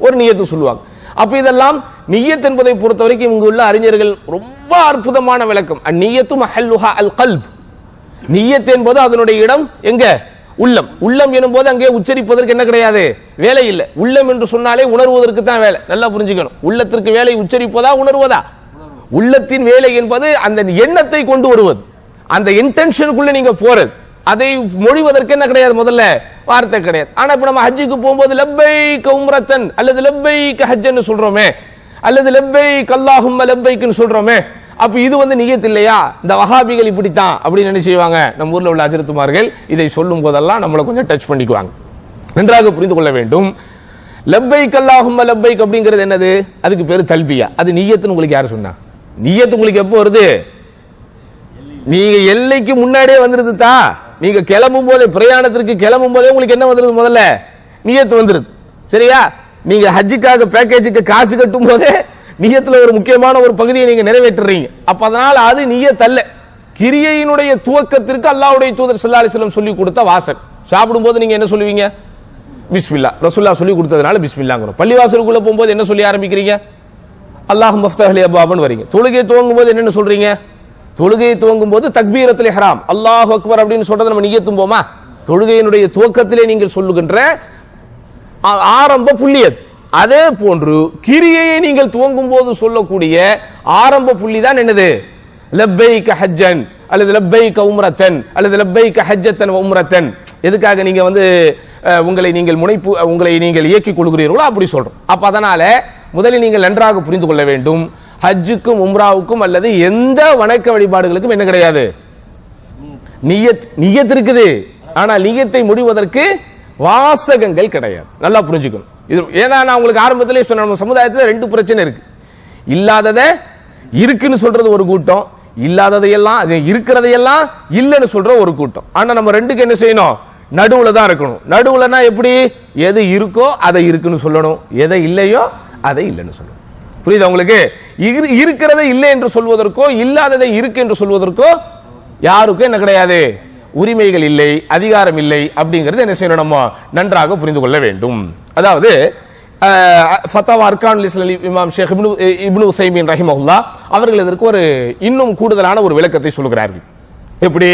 ஒரு நியத்து சொல்லுவாங்க. அப்ப இதெல்லாம் நியத் என்பதை பொறுத்த வரைக்கும் இங்கு உள்ள அறிஞர்கள் ரொம்ப அற்புதமான விளக்கம். அந்நியத்து மஹல்லுஹா அல் கல்ப். நியத் என்பது அதனுடைய இடம் எங்க? உள்ளம். உள்ளம் எனும்போது அங்கே உச்சரிப்பதற்கு என்ன கிடையாது? வேலை இல்லை. உள்ளம் என்று சொன்னாலே உணர்வதற்கு தான் வேலை. நல்லா புரிஞ்சுக்கணும். உள்ளத்திற்கு வேலை உச்சரிப்பதா உணர்வதா? உள்ளத்தின் வேலை என்பது அந்த எண்ணத்தை கொண்டு வருவது, அந்த இன்டென்ஷனுக்குள்ள நீங்க போறது. அதை மொழிவதற்கு என்ன கிடையாது? முதல்ல வார்த்தை கிடையாது. ஆனா இப்ப நம்ம ஹஜ்ஜுக்கு போகும்போது லப்பைக உம்ரத்தன் அல்லது லப்பைக ஹஜ்ஜன்னு சொல்றோமே, அல்லது லப்பைக அல்லாஹும்ம லப்பைக்னு சொல்றோமே. அப்ப இது நியத் இல்லையா? இந்த வஹாபிகள் இப்படித்தான் அப்படின்னு என்ன செய்வாங்க? நம்ம ஊர்ல உள்ள அஜரத்துமார்கள் இதை சொல்லும் போதெல்லாம் நம்மளை கொஞ்சம் டச் பண்ணிக்குவாங்க. நன்றாக புரிந்து கொள்ள வேண்டும். லப்பைக் அல்லாஹும்ம லப்பைக் அப்படிங்கிறது என்னது? அதுக்கு பேரு தல்பியா. அது நியத்துன்னு உங்களுக்கு யாரு சொன்னா? நியத்து உங்களுக்கு எப்போ வருது? நீங்க எல்லைக்கு முன்னாடியே வந்துருது தான். நீங்க கிளம்பும் போதே, பிரயாணத்திற்கு கிளம்பும் போதே உங்களுக்கு என்ன வந்துருது? முதல்ல நியத்து வந்துருது. சரியா? நீங்க ஹஜ்ஜுக்காக பேக்கேஜுக்கு காசு கட்டும் போதே நியத்துல ஒரு முக்கியமான ஒரு பகுதியை நீங்க நிறைவேற்றுறீங்க. அப்ப அதனால அது நியத் அல்ல. கிரியையினுடைய துவக்கத்திற்கு அல்லாஹ்வுடைய தூதர் ஸல்லல்லாஹு அலைஹி வஸல்லம் சொல்லி கொடுத்த வாசல். சாப்பிடும் போது நீங்க என்ன சொல்லுவீங்க? பிஸ்மில்லா. ரசூலுல்லாஹ் சொல்லி கொடுத்ததுனால பிஸ்மில்லாங்கிறோம். பள்ளிவாசலுக்குள்ள போகும்போது என்ன சொல்லி ஆரம்பிக்கிறீங்க? அல்லாஹும்ம ஃப்தஹ் லி அப்வாபன் வரீங்க. தொழுகை துவங்கும் போது என்னன்னு சொல்றீங்க? தொழுகையை துவங்கும் போது தக்பீரத்துல் இஹ்ராம் அல்லாஹு அக்பர் அப்படின்னு சொல்றத நம்ம நியத்தும் போமா? தொழுகையினுடைய துவக்கத்திலே நீங்கள் சொல்லுகின்ற ஆரம்ப புள்ளியது. அதே போன்று கிரியையை நீங்கள் துவங்கும் போது சொல்லக்கூடிய ஆரம்ப புள்ளி தான் என்னது? லப்பைக ஹஜ்ஜன் அல்லது லப்பைக உம்ரத்தன் அல்லது லப்பைக ஹஜ்ஜத்தன் வ உம்ரத்தன். எதுக்காக நீங்க உங்களை நீங்கள் இயக்கிக் கொள்கிறீர்களோ அப்படி சொல்றோம். அப்ப அதனால முதலில் நீங்கள் நன்றாக புரிந்து கொள்ள வேண்டும், ஹஜ்ஜுக்கும் உம்ராவுக்கும் அல்லது எந்த வணக்க வழிபாடுகளுக்கும் என்ன கிடையாது? நியத் இருக்குது. ஆனால் நியத்தை முடிவதற்கு வாசகங்கள் கிடையாது. நல்லா புரிஞ்சுக்கணும். இது ஏன்னா நான் உங்களுக்கு ஆரம்பத்திலே சொன்ன, நம்ம சமுதாயத்தில் ரெண்டு பிரச்சனை இருக்கு. இல்லாதத இருக்குன்னு சொல்றது ஒரு கூட்டம், இல்லாததையெல்லாம் இருக்கிறதையெல்லாம் இல்லைன்னு சொல்ற ஒரு கூட்டம். ஆனா நம்ம ரெண்டுக்கு என்ன செய்யணும்? நடுவுல தான் இருக்கணும். நடுவுலனா எப்படி? எது இருக்கோ அதை இருக்குன்னு சொல்லணும், எதை இல்லையோ அதை இல்லைன்னு சொல்லணும். புரியுதா உங்களுக்கு? இருக்கிறதை இல்லை என்று சொல்வதற்கோ இல்லாததை இருக்கு என்று சொல்வதற்கோ யாருக்கும் என்ன கிடையாது? உரிமைகள் இல்லை, அதிகாரம் இல்லை. அப்படிங்கிறது என்ன செய்யணும்? நம்ம நன்றாக புரிந்து கொள்ள வேண்டும். அதாவது ஃபத்வா அர்கானுல் இஸ்லாம் இமாம் ஷேக் இப்னு உஸைமீன் ரஹிமஹுல்லாஹ் அவர்கள் இதற்கு ஒரு இன்னும் கூடுதலான ஒரு விளக்கத்தை சொல்கிறார்கள். எப்படி?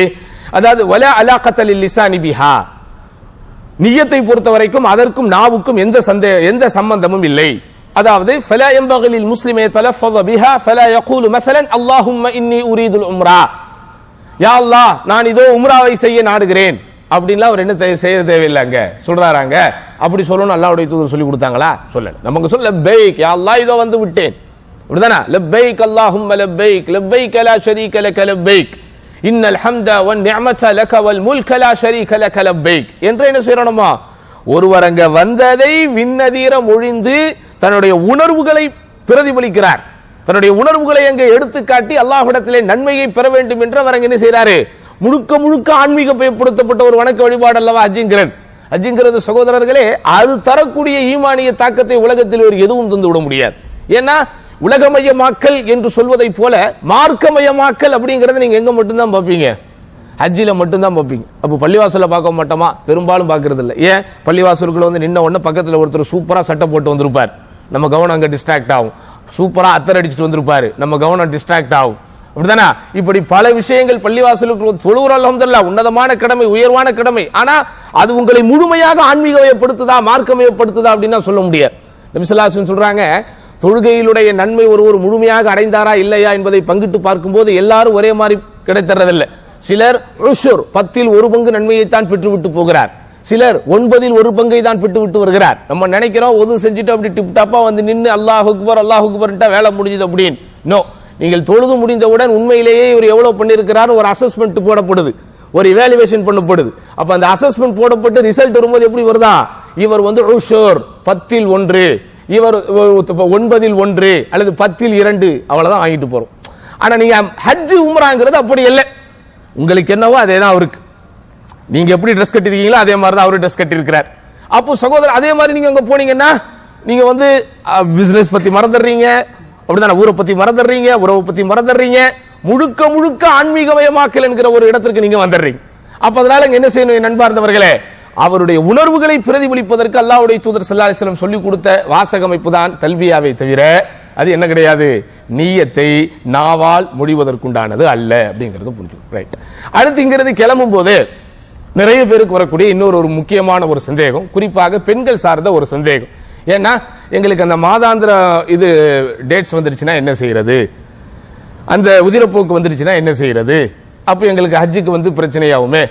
அதாவது வலா அலாகத லில் லிசானி பிஹா, நியத்தை பொறுத்த வரைக்கும் அதற்கும் நாவுக்கும் எந்த சம்பந்தமும் இல்லை. அதாவது ஃபலா யம்பகி லில் முஸ்லிமி யதலஃபஸ பிஹா ஃபலா யகூலு மஸலன் அல்லாஹும்ம இன்னி உரீதுல் உம்ரா, யா அல்லாஹ் நான் இதோ உம்ராவை செய்ய நாடுகிறேன் அப்படின்லாம் அவர் என்ன செய்ய தேவையில்லைங்க சொல்றாராங்க. அப்படி சொல்லணும் அல்லாஹ்வுடைய தூதர் சொல்லி கொடுத்தாங்களா? சொல்லல. நமக்கு சொல்ல லப்பைக் யா அல்லாஹ் இதோ வந்து விட்டேன், அப்படிதானே? லப்பைக் அல்லாஹும்ம லப்பைக் லப்பைக் லா ஷரீக லக லப்பைக் இன்னல் ஹம்த வன் நிஅமத லக வல் முல்க லா ஷரீக லக லப்பைக் என்று என்ன செய்யணுமா? ஒருவர் அங்க வந்ததை விண்ணதீர மொழிந்து தன்னுடைய உணர்வுகளை பிரதிபலிக்கிறார். தன்னுடைய உணர்வுகளை அங்கே எடுத்து காட்டி அல்லாஹ்விடத்திலே நன்மையை பெற வேண்டும் என்று அவர் என்ன செய்யறாரு? முழுக்க முழுக்க ஆன்மீக பயப்படுத்தப்பட்ட ஒரு வணக்க வழிபாடு அல்லவா ஹஜ்ஜுங்கிறது. சகோதரர்களே, அது தரக்கூடிய ஈமானிய தாக்கத்தை உலகத்தில் ஒரு எதுவும் தந்து விட முடியாது. ஏன்னா உலகமயமாக்கல் என்று சொல்வதை போல மார்க்கமயமாக்கல் அப்படிங்கறத நீங்க எங்க மட்டும்தான் பார்ப்பீங்க? ஹஜ்ஜில மட்டும்தான் பார்ப்பீங்க. அப்ப பள்ளிவாசல பார்க்க மாட்டோமா? பெரும்பாலும் பார்க்கறது இல்லை. ஏன்? பள்ளிவாசலுக்குள்ள நின்ன உடனே பக்கத்துல ஒருத்தர் சூப்பரா சட்டை போட்டு வந்திருப்பார், நம்ம கவனம் அங்க டிஸ்ட்ராக்ட் ஆகும். சூப்பரா அத்தர் அடிச்சுட்டு வந்திருப்பாரு, நம்ம கவனம் டிஸ்ட்ராக்ட் ஆகும். அப்படிதானா? இப்படி பல விஷயங்கள் பள்ளிவாசலுக்கு தொழுகிற அல்ஹம்துலில்லாஹ் உன்னதமான கடமை, உயர்வான கடமை. ஆனா அது உங்களை முழுமையாக ஆன்மீகமயப்படுத்துதா மார்க்கமயப்படுத்துதா அப்படின்னா சொல்ல முடியாது. நபி ஸல்லல்லாஹு அலைஹி வஸல்லம் சொல்றாங்க, தொழுகையிலுடைய நன்மை ஒருவர் முழுமையாக அடைந்தாரா இல்லையா என்பதை பங்கிட்டு பார்க்கும்போது எல்லாரும் ஒரே மாதிரி கிடைத்தறதில்லை. சிலர் 10 ஒரு பங்கு நன்மையைத்தான் பெற்றுவிட்டு போகிறார், சிலர் 9 ஒரு பங்கை தான் பெற்றுவிட்டு வருகிறார். நம்ம நினைக்கிறோம் ஒது செஞ்சுட்டு அப்படி டிப் டாப்பா வந்து நின்று அல்லாஹ் அக்பர் அல்லாஹ் அக்பர்ட்டா வேலை முடிஞ்சது அப்படின்னு. நோ, நீங்கள் தொழுது முடிந்தவுடன் உண்மையிலேயே இவர் எவ்வளவு பண்ணியிருக்கிறார் ஒரு அசஸ்மெண்ட் போடப்படுது, ஒரு இவாலுவேஷன் பண்ணப்படுது. அப்ப அந்த அசஸ்மெண்ட் போடப்பட்டு ரிசல்ட் வரும்போது எப்படி வருதா? இவர் 10 1, இவர் 9 1 அல்லது 10 2 அவ்வளவுதான் வாங்கிட்டு போறோம். ஆனா நீங்க ஹஜ் உம்ராங்கிறது அப்படி இல்லை. உங்களுக்கு என்னவோ அதே தான் அவருக்கு. நீங்க எப்படி ட்ரெஸ் கட்டிருக்கீங்களோ அதே மாதிரி தான் அவரு ட்ரெஸ் கட்டியிருக்கிறார். அப்போ சகோதரர் அதே மாதிரி நீங்க அங்க போனீங்கன்னா நீங்க பிசினஸ் பத்தி மறந்துடுறீங்க, அப்படிதானே? ஊரை பத்தி மறந்துடுறீங்க, உறவை பத்தி மறந்துடுறீங்க, முழுக்க முழுக்க ஆன்மீகமயமாக்கல் என்கிற ஒரு இடத்திற்கு நீங்க வந்துடுறீங்க. அப்ப அதனால என்ன செய்யணும் நண்பார்ந்தவர்களே? அவருடைய உணர்வுகளை பிரதிபலிப்பதற்கு அல்லாஹ்வுடைய தூதர் ஸல்லல்லாஹு அலைஹி வஸல்லம் சொல்லிக் கொடுத்த வாசகமைப்பு தான் தல்பியாவை தவிர அது என்ன கிடையாது, நிய்யத்தை நாவால் முடிவதற்குண்டானது அல்ல அப்படிங்கிறது புரிஞ்சுக்கணும். ரைட். அடுத்து இங்கிருந்து கிளம்பும் போது நிறைய பேருக்கு வரக்கூடிய இன்னொரு முக்கியமான ஒரு சந்தேகம், குறிப்பாக பெண்கள் சார்ந்த ஒரு சந்தேகம். ஏன்னா எங்களுக்கு அந்த மாதாந்திர இது டேட்ஸ் வந்துருச்சுன்னா என்ன செய்யறது, அந்த உதிரப்போக்கு வந்துருச்சுன்னா என்ன செய்யறது, அப்ப எங்களுக்கு ஹஜ்ஜுக்கு பிரச்சனையாகுமே.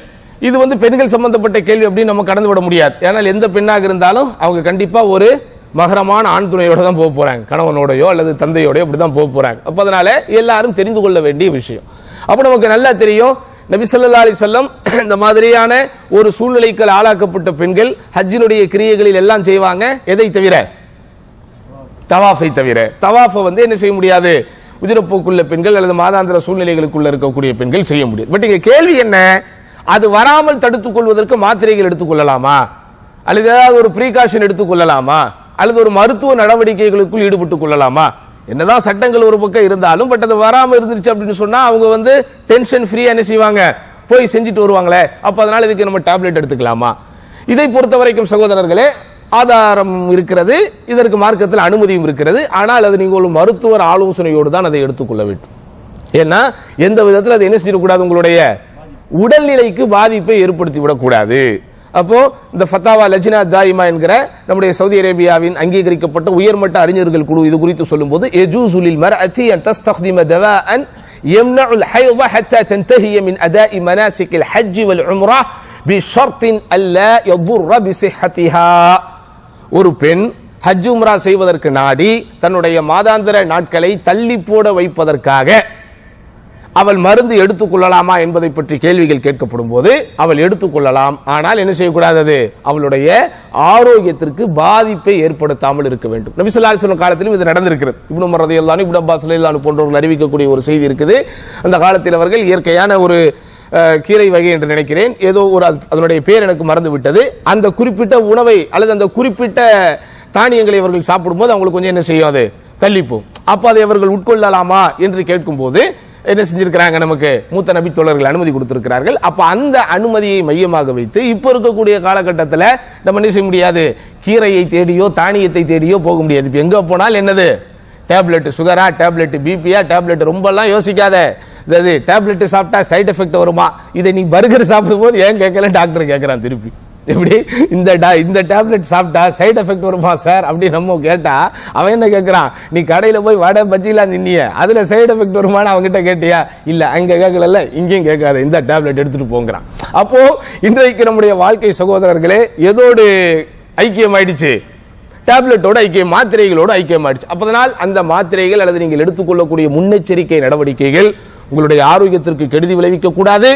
இது பெண்கள் சம்பந்தப்பட்ட கேள்வி அப்படின்னு நம்ம கடந்து விட முடியாது. ஏன்னால் எந்த பெண்ணாக இருந்தாலும் அவங்க கண்டிப்பா ஒரு மகரமான ஆண் துணையோட தான் போக போறாங்க, கணவனோடயோ அல்லது தந்தையோடயோ அப்படிதான் போக போறாங்க. அப்ப அதனால எல்லாரும் தெரிந்து கொள்ள வேண்டிய விஷயம். அப்ப நமக்கு நல்லா தெரியும், நபி ஸல்லல்லாஹு அலைஹி வஸல்லம் இந்த மாதிரியான ஒரு சூழ்நிலைக்கு ஆளாக்கப்பட்ட பெண்கள் ஹஜ்ஜினுடைய கிரியைகளில் எல்லாம் செய்வாங்க. எதை தவிர? தவாஃபை தவிர. தவாஃபை என்ன செய்ய முடியாது, உதிரப்போக்குள்ள பெண்கள் அல்லது மாதாந்திர சூழ்நிலைகளுக்குள்ள இருக்கக்கூடிய பெண்கள் செய்ய முடியும். பட் இங்க கேள்வி என்ன, அது வராமல் தடுத்துக் கொள்வதற்கு மாத்திரைகள் எடுத்துக் கொள்ளலாமா, அல்லது ஏதாவது ஒரு ப்ரீகாஷன் எடுத்துக் கொள்ளலாமா, அல்லது ஒரு மருத்துவ நடவடிக்கைகளுக்குள் ஈடுபட்டுக் கொள்ளலாமா? என்னதான் சட்டங்கள் ஒரு பக்கம் இருந்தாலும் பட் அது வராம இருந்துருச்சு அப்படின்னு சொன்னா அவங்க டென்ஷன் ஃப்ரீயா என்ன செய்வாங்க, போய் செஞ்சுட்டு வருவாங்களே. அப்ப அதனால இதுக்கு நம்ம டேப்லெட் எடுத்துக்கலாமா? இதை பொறுத்த வரைக்கும் சகோதரர்களே ஆதாரம் இருக்கிறது, இதற்கு மார்க்கத்தில் அனுமதியும் இருக்கிறது. ஆனால் அது நீங்க ஒரு மருத்துவர் ஆலோசனையோடு தான் அதை எடுத்துக்கொள்ள வேண்டும். ஏன்னா எந்த விதத்தில் அது என்ன செய்யக்கூடாது, உங்களுடைய உடல்நிலைக்கு பாதிப்பை ஏற்படுத்தி விடக்கூடாது. அப்போ இந்த ஃபத்தாவா லஜ்னா தாயிமா என்கிற நம்முடைய சவுதி அரேபியாவின் அங்கீகரிக்கப்பட்ட உயர்மட்ட அறிஞர்கள் குழு இது குறித்து சொல்லும்போது يجوز للمرأة أن تستخدم دواء يمنع الحيض حتى تنتهي من أداء مناسك الحج والعمرة بشرط ألا يضر بصحتها. ஒரு பெண் ஹஜ் உம்ரா செய்வதற்கு நாடி தன்னுடைய மாதாந்திர நாட்களை தள்ளி போட வைப்பதற்காக அவள் மருந்து எடுத்துக்கொள்ளலாமா என்பதை பற்றி கேள்விகள் கேட்கப்படும் போது அவள் எடுத்துக்கொள்ளலாம். ஆனால் என்ன செய்யக்கூடாது, அவளுடைய ஆரோக்கியத்திற்கு பாதிப்பை ஏற்படுத்தாமல் இருக்க வேண்டும். நபி ஸல்லல்லாஹு அலைஹி வஸல்லம் காலத்திலும் இது நடந்திருக்கிறது. இப்னு உமர் ரலியல்லாஹு அன்ஹு, இப்னு அப்பாஸ் ரலியல்லாஹு அன்ஹு போன்றவர்கள் அறிவிக்கக்கூடிய ஒரு செய்தி இருக்குது. அந்த காலத்தில் அவர்கள் இயற்கையான ஒரு கீரை வகை என்று நினைக்கிறேன், ஏதோ ஒரு அதனுடைய பேர் எனக்கு மறந்து விட்டது, அந்த குறிப்பிட்ட உணவை அல்லது அந்த குறிப்பிட்ட தானியங்களை அவர்கள் சாப்பிடும்போது அவங்களுக்கு கொஞ்சம் என்ன செய்யும், அது தள்ளிப்போம். அப்ப அதை அவர்கள் உட்கொள்ளலாமா என்று கேட்கும் போது என்ன செஞ்சிருக்கிறாங்க, நமக்கு மூத்த நபி தோழர்கள் அனுமதி கொடுத்திருக்கிறார்கள். அப்ப அந்த அனுமதியை மையமாக வைத்து இப்ப இருக்கக்கூடிய காலகட்டத்தில் நம்ம என்ன செய்ய முடியாது, கீரையை தேடியோ தானியத்தை தேடியோ போக முடியாது. இப்ப எங்க போனால் என்னது, டேப்லெட் சுகரா, டேப்லெட் பிபியா, டேப்லெட் ரொம்ப எல்லாம் யோசிக்காத, டேப்லெட் சாப்பிட்டா சைடு எஃபெக்ட் வருமா, இதை நீ பர்கர் சாப்பிடும் போது ஏன் கேட்கல டாக்டர் கேட்கிறான் திருப்பி, எப்படி இந்த டேப்லெட் சாப்பிட்டா சைடு எஃபெக்ட் வருமா சார் அப்படி நம்ம கேட்டா அவன் என்ன கேட்கிறான், நீ கடையில போய் வடை பஜ்ஜிலாம் தின்னிய அதுல சைடு எஃபெக்ட் வருமானு அவங்ககிட்ட கேட்டியா, இல்ல அங்க கேட்கல இங்கேயும் கேட்காத, இந்த டேப்லெட் எடுத்துட்டு போங்கிறான். அப்போ இன்றைக்கு நம்முடைய வாழ்க்கை சகோதரர்களே எதோடு ஐக்கியம் ஆயிடுச்சு, டேப்லெட்டோட ஐக்கியம், மாத்திரைகளோட ஐக்கியம் ஆயிடுச்சு. அப்பதனால் அந்த மாத்திரைகள் அல்லது நீங்கள் எடுத்துக்கொள்ளக்கூடிய முன்னெச்சரிக்கை நடவடிக்கைகள் உங்களுடைய ஆரோக்கியத்திற்கு கெடுதி விளைவிக்க கூடாது.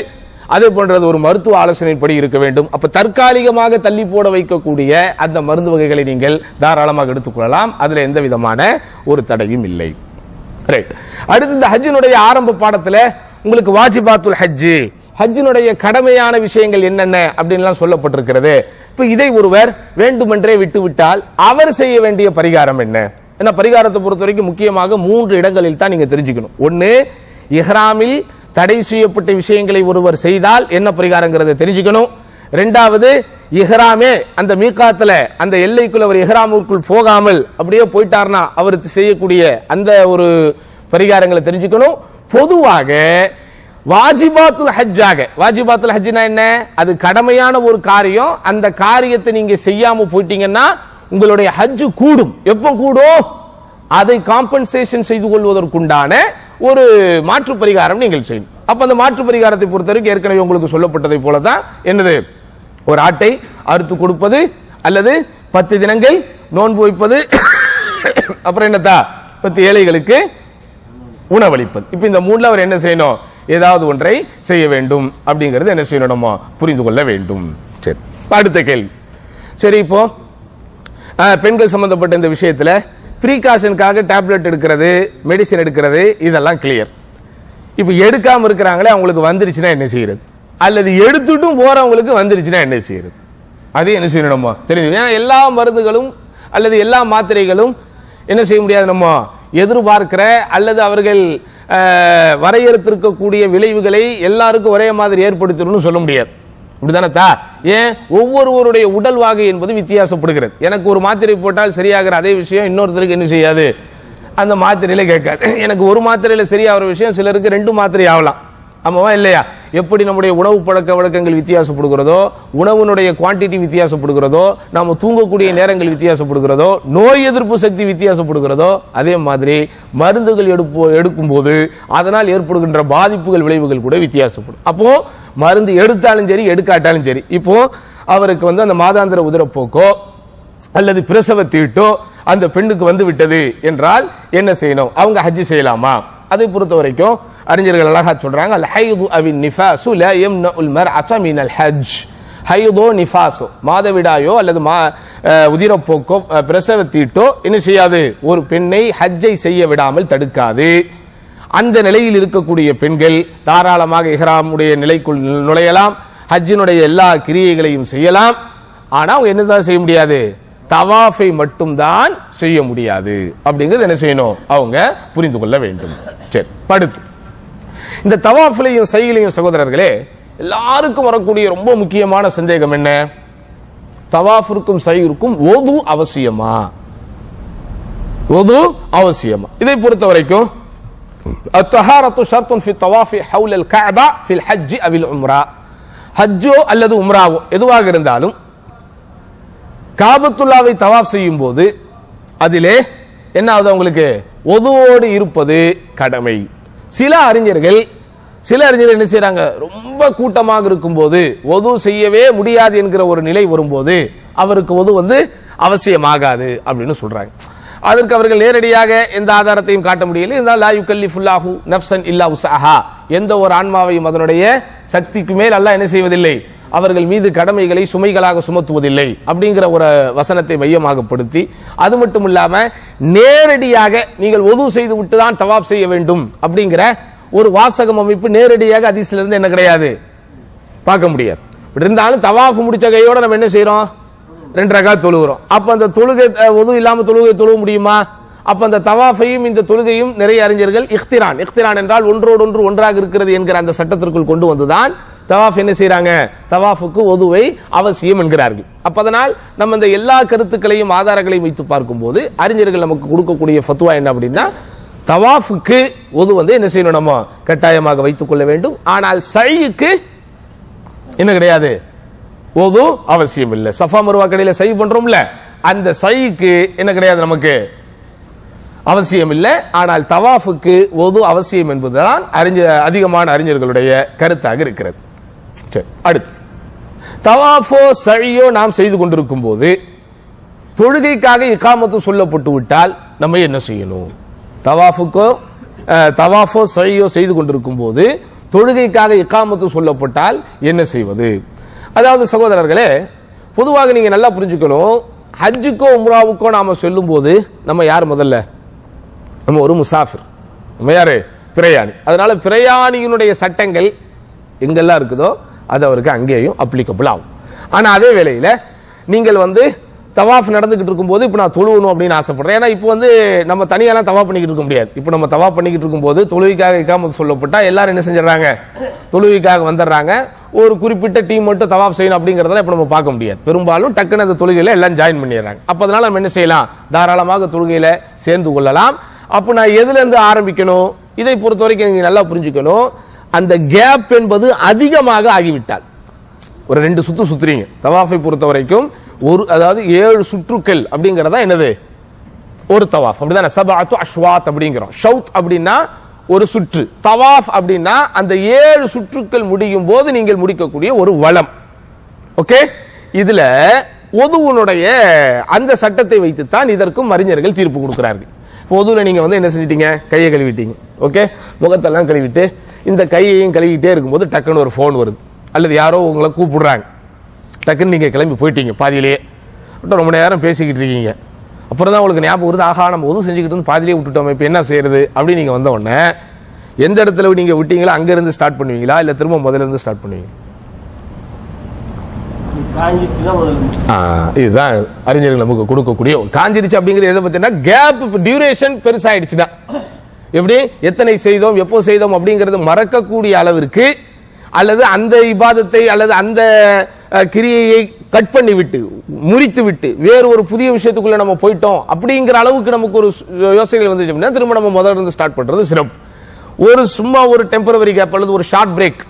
அதே போன்றது ஒரு மருத்துவ ஆலோசனைப்படி இருக்க வேண்டும். அப்ப தற்காலிகமாக தள்ளி போட வைக்கக்கூடிய அந்த மருந்து வகைகளை நீங்கள் தாராளமாக எடுத்துக்கொள்ளலாம், அதுல எந்த விதமான ஒரு தடையும் இல்லை. ரைட். அடுத்து இந்த ஹஜ்ஜினுடைய ஆரம்ப பாடத்துல உங்களுக்கு வாஜிபாத்துல் ஹஜ்ஜி, ஹஜ்ஜினுடைய கடமையான விஷயங்கள் என்னென்ன அப்படின்லாம் சொல்லப்பட்டிருக்கிறது. இப்ப இதை ஒருவர் வேண்டுமென்றே விட்டுவிட்டால் அவர் செய்ய வேண்டிய பரிகாரம் என்ன? ஏன்னா பரிகாரத்தை பொறுத்த வரைக்கும் முக்கியமாக 3 இடங்களில் தான் நீங்க தெரிஞ்சுக்கணும். ஒன்னு, இஹ்ராமில் தடை செய்யப்பட்ட விஷயங்களை ஒருவர் செய்தால் என்ன பரிகாரங்கிறத தெரிஞ்சுக்கணும். இரண்டாவது, இஹ்ராமே அந்த மீகாத்துல அந்த எல்லைக்குள் அவர் இஹ்ராமுக்குள் போகாமல் அப்படியே போயிட்டார்னா அவருக்கு செய்யக்கூடிய அந்த ஒரு பரிகாரங்களை தெரிஞ்சுக்கணும். பொதுவாக வாஜிபாத்துல் ஹஜ்ஜாக, வாஜிபாத்துல் ஹஜ்னா என்ன, அது கடமையான ஒரு காரியம், அந்த காரியத்தை நீங்க செய்யாம போயிட்டீங்கன்னா உங்களுடைய ஹஜ் கூடும். எப்ப கூடும், அதை காம்பன்சேஷன் செய்து கொள்வதற்குண்டான ஒரு மாற்று பரிகாரம் நீங்கள் செய்யணும். அப்ப அந்த மாற்று பரிகாரத்தை பொறுத்தவரைக்கும் ஏற்கனவே உங்களுக்கு சொல்லப்பட்டதை போலதான் என்னது, ஒரு ஆட்டை அறுத்து கொடுப்பது அல்லது 10 தினங்கள் நோன்பு வைப்பது, அப்புறம் என்னத்தா 10 ஏழைகளுக்கு உணவளிப்பது. இப்ப இந்த 3ல அவர் என்ன செய்யணும், ஏதாவது ஒன்றை செய்ய வேண்டும் அப்படிங்கிறது என்ன செய்யணும், புரிந்து கொள்ள வேண்டும். சரி, அடுத்த கேள்வி. சரி, இப்போ பெண்கள் சம்பந்தப்பட்ட இந்த விஷயத்துல ப்ரீகாஷனுக்காக டேப்லெட் எடுக்கிறது, மெடிசின் எடுக்கிறது, இதெல்லாம் கிளியர். இப்ப எடுக்காம இருக்கிறாங்களே அவங்களுக்கு வந்துருச்சுன்னா என்ன செய்யறது, அல்லது எடுத்துட்டும் போறவங்களுக்கு வந்துருச்சுன்னா என்ன செய்யறது, அது என்ன செய்யணுமோ தெரியுது. ஏன்னா எல்லா மருந்துகளும் அல்லது எல்லா மாத்திரைகளும் என்ன செய்ய முடியாது, நம்ம எதிர்பார்க்கிற அல்லது அவர்கள் வரையறுத்திருக்கக்கூடிய விளைவுகளை எல்லாருக்கும் ஒரே மாதிரி ஏற்படுத்தணும்னு சொல்ல முடியாது. இப்படிதானே? ஏன் ஒவ்வொருவருடைய உடல் வாகை என்பது வித்தியாசப்படுகிறது. எனக்கு ஒரு மாத்திரை போட்டால் சரியாகிற அதே விஷயம் இன்னொருத்தருக்கு என்ன செய்யாது, அந்த மாத்திரையில கேட்காது. எனக்கு ஒரு மாத்திரையில சரியாகிற விஷயம் சிலருக்கு 2 மாத்திரை ஆகலாம். ஆமாவா இல்லையா? எப்படி நம்முடைய உணவு பழக்க வழக்கங்கள் வித்தியாசப்படுகிறதோ, உணவுனுடைய குவான்டிட்டி வித்தியாசப்படுகிறதோ, நாம தூங்கக்கூடிய நேரங்கள் வித்தியாசப்படுகிறதோ, நோய் எதிர்ப்பு சக்தி வித்தியாசப்படுகிறதோ, அதே மாதிரி மருந்துகள் எடுக்கும் போது அதனால் ஏற்படுகின்ற பாதிப்புகள் விளைவுகள் கூட வித்தியாசப்படும். அப்போ மருந்து எடுத்தாலும் சரி எடுக்காட்டாலும் சரி, இப்போ அவருக்கு அந்த மாதாந்திர உதிரப்போக்கோ அல்லது பிரசவ தீட்டோ அந்த பெண்ணுக்கு வந்து விட்டது என்றால் என்ன செய்யணும்? அவங்க ஹஜ் செய்யலாமா? அதை பொறுத்த வரைக்கும் அறிஞர்கள் அழகா சொல்றாங்க, அல் ஹைது அவின் நிஃபாசு லா யம்னஉல் மர்அத மினல் ஹஜ். ஹைதோ நிஃபாசோ, மாதவிடாயோ அல்லது உதிரப்போக்கோ பிரசவ தீட்டோ என்ன செய்யாது, ஒரு பெண்ணை ஹஜ்ஜை செய்ய விடாமல் தடுக்காது. அந்த நிலையில் இருக்கக்கூடிய பெண்கள் தாராளமாக இஹ்ராமுடைய நிலைக்குள் நுழையலாம், ஹஜ்ஜினுடைய எல்லா கிரியைகளையும் செய்யலாம். ஆனா அவங்க என்னதான் செய்ய முடியாது, தவாஃபை மட்டும்தான் செய்ய முடியாது. அப்படிங்கிறது என்ன செய்யணும், அவங்க புரிந்து கொள்ள வேண்டும். சரி, படுத்து இந்த தவாஃபிலையும் சையிலையும் சகோதரர்களே எல்லாருக்கும் வரக்கூடிய ரொம்ப முக்கியமான சந்தேகம் என்ன, தவாஃபிற்கும் சையிற்கும் ஒது அவசியமா? ஒது அவசியமா? இதை பொறுத்த வரைக்கும் அத்தஹாரத்து ஷர்த்துன் ஃபி தவாஃபி ஹவுலல் கஅபா ஃபில் ஹஜ் அவில் உம்ரா, ஹஜ்ஜோ அல்லது உம்ராவோ எதுவாக இருந்தாலும் காபத்துல்லாவை தவாஃப் செய்யும் போது அதிலே என்ன ஆகுது, அவங்களுக்கு ஒதுவோடு இருப்பது கடமை. சில அறிஞர்கள் என்ன செய்யறாங்க, ரொம்ப கூட்டமாக இருக்கும் போது ஒது செய்யவே முடியாது என்கிற ஒரு நிலை வரும்போது அவருக்கு ஒது அவசியமாகாது அப்படின்னு சொல்றாங்க. அதற்கு அவர்கள் நேரடியாக எந்த ஆதாரத்தையும் காட்ட முடியல. இருந்தால் லா யுகல்லிஃபுல்லாஹு நஃப்ஸன் இல்லா உஸ்அஹா, எந்த ஒரு ஆன்மாவையும் அதனுடைய சக்திக்கு மேல் அல்லாஹ் என்ன செய்வதில்லை, அவர்கள் மீது கடமைகளை சுமைகளாக சுமத்துவதில்லை அப்படிங்கிற ஒரு வசனத்தை மையமாகப்படுத்தி, அது மட்டும் இல்லாம நேரடியாக நீங்கள் ஒது செய்து விட்டு தான் தவாப் செய்ய வேண்டும் அப்படிங்கிற ஒரு வாசகம் அமைப்பு நேரடியாக ஹதீஸ்ல இருந்து என்ன கிடையாது, பார்க்க முடியாது. இருந்தாலும் தவாஃப் முடிச்ச கையோட நம்ம என்ன செய்யறோம், 2 ரகாத் தொழுகிறோம். அப்ப அந்த தொழுகை ஒது இல்லாம தொழுக முடியுமா? அப்ப அந்த தவாஃபையும் இந்த தொழுகையும் நிறைய அறிஞர்கள் இக்திரான் என்றால் ஒன்றோடு ஒன்றாக இருக்கிறது என்கிற அந்த சட்டத்திற்குள் கொண்டு வந்துதான் தவாஃப் என்ன செய்யறாங்க, தவாஃபுக்கு ஒதுவை அவசியம் என்கிறார்கள். அப்ப அதனால் நம்ம இந்த எல்லா கருத்துக்களையும் ஆதாரங்களையும் வைத்து பார்க்கும்போது அறிஞர்கள் நமக்கு கொடுக்கக்கூடிய ஃபத்வா என்ன அப்படின்னா, தவாஃபுக்கு ஒது என்ன செய்யணும், நம்ம கட்டாயமாக வைத்துக் கொள்ள வேண்டும். ஆனால் சைக்கு என்ன கிடையாது, ஒது அவசியம் இல்லை. சஃபா மர்வா கடையில சை பண்றோம்ல, அந்த சைக்கு என்ன கிடையாது, நமக்கு அவசியம் இல்லை. ஆனால் தவாஃபுக்கு ஒது அவசியம் என்பதுதான் அதிகமான அறிஞர்களுடைய கருத்தாக இருக்கிறது. சரி, அடுத்து தவாஃபோ சழியோ நாம் செய்து கொண்டிருக்கும் போது தொழுகைக்காக இகாமத்து சொல்லப்பட்டு விட்டால் நம்ம என்ன செய்யணும்? தவாஃபோ சழியோ செய்து கொண்டிருக்கும் போது தொழுகைக்காக இகாமத்து சொல்லப்பட்டால் என்ன செய்வது? அதாவது சகோதரர்களே, பொதுவாக நீங்க நல்லா புரிஞ்சுக்கணும், ஹஜ்ஜுக்கோ உம்ராவுக்கோ நாம சொல்லும் போது நம்ம யார், முதல்ல நம்ம ஒரு முசாஃபிர், நம்ம யாரு, பிரயாணி. அதனால பிரயாணியினுடைய சட்டங்கள் எங்கெல்லாம் இருக்குதோ அது அவருக்கு அங்கேயும் அப்ளிகபிள் ஆகும். ஆனா அதே வேளையில நீங்கள் தவாஃப் நடந்துகிட்டு இருக்கும்போது இப்ப நான் தொழுவணும் அப்படின்னு ஆசைப்படுறேன். ஏன்னா இப்ப நம்ம தனியாலாம் தவாஃப் பண்ணிக்கிட்டு இருக்க முடியாது. இப்ப நம்ம தவாஃப் பண்ணிக்கிட்டு இருக்கும்போது தொழுகைக்காக இகாமத் சொல்லப்பட்டா எல்லாரும் என்ன செஞ்சிடறாங்க, தொழுகைக்காக வந்துடுறாங்க. ஒரு குறிப்பிட்ட டீம் மட்டும் தவாஃப் செய்யணும் அப்படிங்கறதெல்லாம் இப்ப நம்ம பார்க்க முடியாது. பெரும்பாலும் டக்குனு அந்த தொழுகையில எல்லாம் ஜாயின் பண்ணிடுறாங்க. அப்ப அதனால நம்ம என்ன செய்யலாம், தாராளமாக தொழுகையில சேர்ந்து கொள்ளலாம். அப்ப நான் எதுல இருந்து ஆரம்பிக்கணும், இதை பொறுத்த வரைக்கும் நீங்க நல்லா புரிஞ்சுக்கணும். அந்த கேப் என்பது அதிகமாக ஆகிவிட்டால், ஒரு 2 சுத்து சுத்துறீங்க தவாஃபை பொறுத்த வரைக்கும், அதாவது 7 சுற்றுக்கள் அப்படிங்கறதா என்னது, ஒரு தவாஃப். அப்படிதானே, சபஅத்து அஷ்வாத் அப்படிங்கிறோம். ஷவுத் அப்படின்னா ஒரு சுற்று, தவாஃப் அப்படின்னா அந்த 7 சுற்றுக்கள் முடியும் போது நீங்கள் முடிக்கக்கூடிய ஒரு வலம். ஓகே, இதுல ஒதுவுனுடைய அந்த சட்டத்தை வைத்துத்தான் இதற்கும் அறிஞர்கள் தீர்ப்பு கொடுக்கிறார்கள். பொதுல நீங்க என்ன செஞ்சிட்டீங்க, கையை கழுவிட்டீங்க, ஓகே, முகத்தெல்லாம் கழுவிட்டு இந்த கையையும் கழுவிட்டே இருக்கும்போது டக்குன்னு ஒரு போன் வருது, அல்லது யாரோ உங்களை கூப்பிடுறாங்க, டக்குன்னு நீங்க கிளம்பி போயிட்டீங்க, பாதியிலேயே ரொம்ப நேரம் பேசிக்கிட்டு இருக்கீங்க. அப்புறம் தான் உங்களுக்கு ஞாபகம் வருது, ஆஹா நம்ம ஒது செஞ்சுக்கிட்டு இருந்து பாதியிலே விட்டுட்டோம், இப்ப என்ன செய்யறது அப்படின்னு நீங்க வந்த உடனே எந்த இடத்துல நீங்க விட்டீங்களோ அங்க இருந்து ஸ்டார்ட் பண்ணுவீங்களா, இல்ல திரும்ப முதல்ல இருந்து ஸ்டார்ட் பண்ணுவீங்க? இதுதான் அறிஞர்கள் நமக்கு கொடுக்கக்கூடிய காஞ்சிருச்சு அப்படிங்கிறது. எதை பத்தினா கேப் டியூரேஷன் பெருசாயிடுச்சுன்னா, எப்படி எத்தனை செய்தோம் எப்போ செய்தோம் அப்படிங்கிறது மறக்கக்கூடிய அளவிற்கு அல்லது அந்த இபாதத்தை அல்லது அந்த கிரியையை கட் பண்ணி விட்டு முறித்து விட்டு வேறு ஒரு புதிய விஷயத்துக்குள்ள நம்ம போயிட்டோம் அப்படிங்கிற அளவுக்கு நமக்கு ஒரு யோசனைகள் வந்துச்சு அப்படின்னா திரும்ப நம்ம முதல்ல இருந்து ஸ்டார்ட் பண்றது சிறப்பு. சும்மா ஒரு டெம்பரவரி கேப் அல்லது ஒரு ஷார்ட் பிரேக்,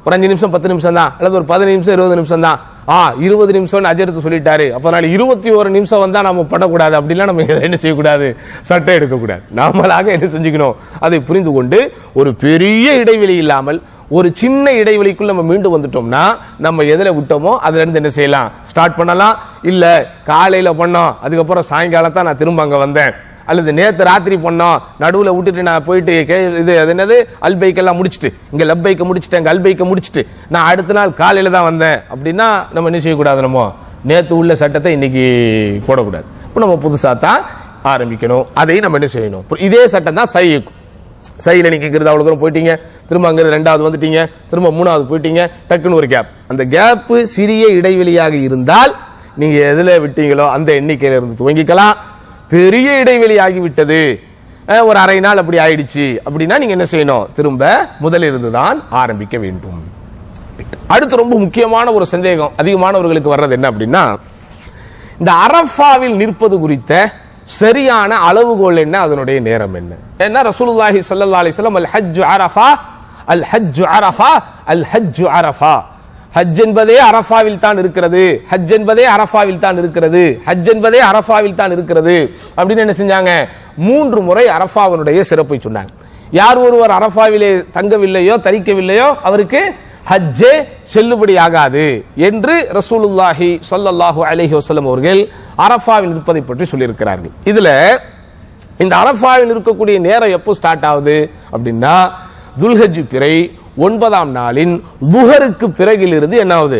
ஒரு 5 நிமிஷம் 10 நிமிஷம் தான், அல்லது ஒரு 15 நிமிஷம் 20 நிமிஷம் தான். 20 நிமிஷம் அஜரத்து சொல்லிட்டாரு, அப்ப 21 நிமிஷம் வந்தா நம்ம படக்கூடாது, அப்படிலாம் நம்ம என்ன செய்யக்கூடாது, சட்டை எடுக்கக்கூடாது. நாமளாக என்ன செஞ்சுக்கணும், அதை புரிந்து கொண்டு ஒரு பெரிய இடைவெளி இல்லாமல் ஒரு சின்ன இடைவெளிக்குள் நம்ம மீண்டு வந்துட்டோம்னா நம்ம எதுல விட்டோமோ அதுல இருந்து என்ன செய்யலாம், ஸ்டார்ட் பண்ணலாம். இல்ல காலையில பண்ணோம், அதுக்கப்புறம் சாயங்காலத்தான் நான் திரும்ப அங்க வந்தேன், அல்லது நேத்து ராத்திரி பண்ணோம், நடுவில் விட்டுட்டு நான் போயிட்டு இது என்னது அல்பைக்கெல்லாம் முடிச்சுட்டு இங்க லப்பைக்க முடிச்சுட்டேன், இங்க அல்பைக்க முடிச்சுட்டு நான் அடுத்த நாள் காலையில தான் வந்தேன் அப்படின்னா நம்ம என்ன செய்யக்கூடாது, நம்ம நேத்து உள்ள சட்டத்தை இன்னைக்கு போடக்கூடாது. இப்போ நம்ம புதுசா தான் ஆரம்பிக்கணும். அதையும் நம்ம என்ன செய்யணும், இதே சட்டம் தான் சையில நீங்க அவ்வளவு தூரம் போயிட்டீங்க, திரும்ப அங்க 2வது வந்துட்டீங்க, திரும்ப 3வது போயிட்டீங்க, டக்குன்னு ஒரு கேப். அந்த கேப் சிறிய இடைவெளியாக இருந்தால் நீங்க எதுல விட்டீங்களோ அந்த எண்ணிக்கையில இருந்து துவங்கிக்கலாம். பெரிய இடைவெளி ஆகிவிட்டது, ஒரு அரை நாள் அப்படி ஆயிடுச்சு அப்படின்னா நீங்க என்ன செய்யணும், திரும்ப முதலில் இருந்து தான் ஆரம்பிக்க வேண்டும். அடுத்து ரொம்ப முக்கியமான ஒரு சந்தேகம் அதிகமானவர்களுக்கு வர்றது என்ன அப்படின்னா, இந்த அரஃபாவில் நிற்பது குறித்த சரியான அளவுகோல் என்ன, அதனுடைய நேரம் என்ன? ஏன்னா ரசூலுல்லாஹி ஸல்லல்லாஹு அலைஹி வஸல்லம் அல் ஹஜ்ஜு அரஃபா அல் ஹஜ்ஜு அரஃபா அல் ஹஜ்ஜு அரஃபா, ஹஜ் என்பதே அரஃபாவில் தான் இருக்கிறது, ஹஜ் என்பதே அரஃபாவில் தான் இருக்கிறது, ஹஜ் என்பதே அரஃபாவில் தான் இருக்கிறது அப்படின்னு என்ன செஞ்சாங்க, 3 முறை அரஃபாவினுடைய சிறப்பை சொன்னாங்க. யார் ஒருவர் அரஃபாவிலே தங்கவில்லையோ தரிக்கவில்லையோ அவருக்கு ஹஜ்ஜே செல்லுபடி ஆகாது என்று ரசூலுல்லாஹி ஸல்லல்லாஹு அலைஹி வஸல்லம் அவர்கள் அரஃபாவில் இருப்பதை பற்றி சொல்லியிருக்கிறார்கள். இதுல இந்த அரஃபாவில் இருக்கக்கூடிய நேரம் எப்போ ஸ்டார்ட் ஆகுது அப்படின்னா, துல்ஹஜ் பிறை 9ஆம் நாளின் துஹருக்கு பிறகிலிருந்து என்ன ஆகுது,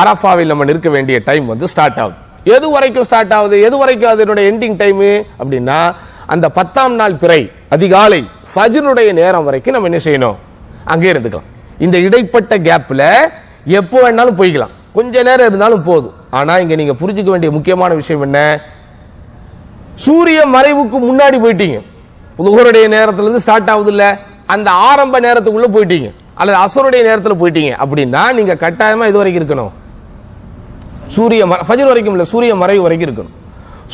அரஃபாவில் நம்ம நிற்க வேண்டிய டைம் ஸ்டார்ட் ஆகுது. எது வரைக்கும் ஸ்டார்ட் ஆகுது, எது வரைக்கும் அதனுடைய எண்டிங் டைம் அப்படின்னா, அந்த 10ஆம் நாள் பிறை அதிகாலை ஃபஜ்ருடைய நேரம் வரைக்கும் நம்ம என்ன செய்யணும், அங்கே இருந்துக்கலாம். இந்த இடைப்பட்ட கேப்ல எப்போ வேணாலும் போய்க்கலாம், கொஞ்ச நேரம் இருந்தாலும் போதும். ஆனா இங்க நீங்க புரிஞ்சுக்க வேண்டிய முக்கியமான விஷயம் என்ன, சூரிய மறைவுக்கு முன்னாடி போயிட்டீங்க, துஹருடைய நேரத்திலிருந்து ஸ்டார்ட் ஆகுது இல்ல, அந்த ஆரம்ப நேரத்துக்குள்ள போயிட்டீங்க அல்லது அசருடைய நேரத்தில் போயிட்டீங்க அப்படின்னா நீங்க கட்டாயமா இது வரைக்கும் இருக்கணும், சூரிய ஃபஜ்ர் வரைக்கும் இல்ல, சூரிய மறைவு வரைக்கும் இருக்கணும்.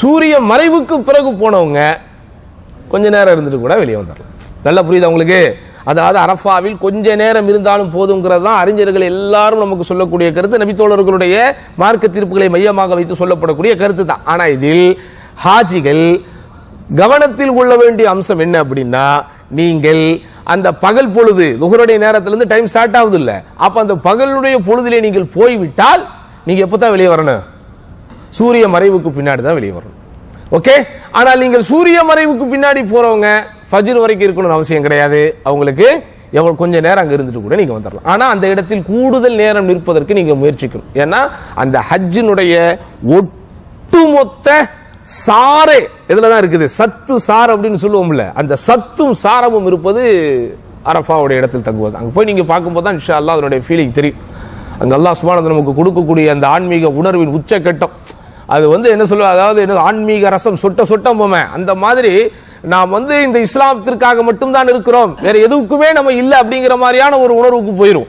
சூரிய மறைவுக்கு பிறகு போனவங்க கொஞ்ச நேரம் இருந்துட்டு கூட வெளியே வந்துடலாம். நல்லா புரியுதா உங்களுக்கு? அதாவது அரஃபாவில் கொஞ்ச நேரம் இருந்தாலும் போதுங்கிறது தான் அறிஞர்கள் எல்லாரும் நமக்கு சொல்லக்கூடிய கருத்து, நபித்தோழர்களுடைய மார்க்க தீர்ப்புகளை மையமாக வைத்து சொல்லப்படக்கூடிய கருத்து தான். ஆனா இதில் ஹாஜிகள் கவனத்தில் கொள்ள வேண்டிய அம்சம் என்ன அப்படின்னா, நீங்கள் அந்த பகல் பொழுது துஹருடைய நேரத்திலிருந்து டைம் ஸ்டார்ட் ஆகுது இல்ல, அப்ப அந்த பகலுடைய பொழுதிலே நீங்கள் போய்விட்டால் நீங்க எப்பதான் வெளியே வரணும், சூரிய மறைவுக்கு பின்னாடி தான் வெளியே வரணும். ஓகே. ஆனால் நீங்கள் சூரிய மறைவுக்கு பின்னாடி போறவங்க ஃபஜ்ர் வரைக்கும் இருக்கணும்னு அவசியம் கிடையாது, அவங்களுக்கு எவ்வளவு கொஞ்ச நேரம் அங்க இருந்துட்டு கூட நீங்க வந்துடலாம். ஆனா அந்த இடத்தில் கூடுதல் நேரம் நிற்பதற்கு நீங்க முயற்சிக்கணும். ஏன்னா அந்த ஹஜ்ஜினுடைய ஒட்டுமொத்த சாரே இதுலதான் இருக்குது, சத்து சார் அப்படின்னு சொல்லுவோம்ல, அந்த சத்தும் சாரமும் இருப்பது அரஃபாவுடைய இடத்தில் தங்குவது. அங்க போய் நீங்க பார்க்கும்போது தான் இன்ஷா அல்லாஹ் அதனுடைய ஃபீலிங் தெரியும். அங்க அல்லாஹ் சுப்ஹானஹு வ தஆலா நமக்கு கொடுக்கக்கூடிய அந்த ஆன்மீக உணர்வின் உச்சக்கட்டம் அது என்ன சொல்லுவா, அதாவது என்ன ஆன்மீக ரசம் சொட்ட சொட்டம் போமே, அந்த மாதிரி நாம் இந்த இஸ்லாமத்திற்காக மட்டும்தான் இருக்கிறோம், வேற எதுக்குமே நம்ம இல்ல அப்படிங்கிற மாதிரியான ஒரு உணர்வுக்கு போயிரும்.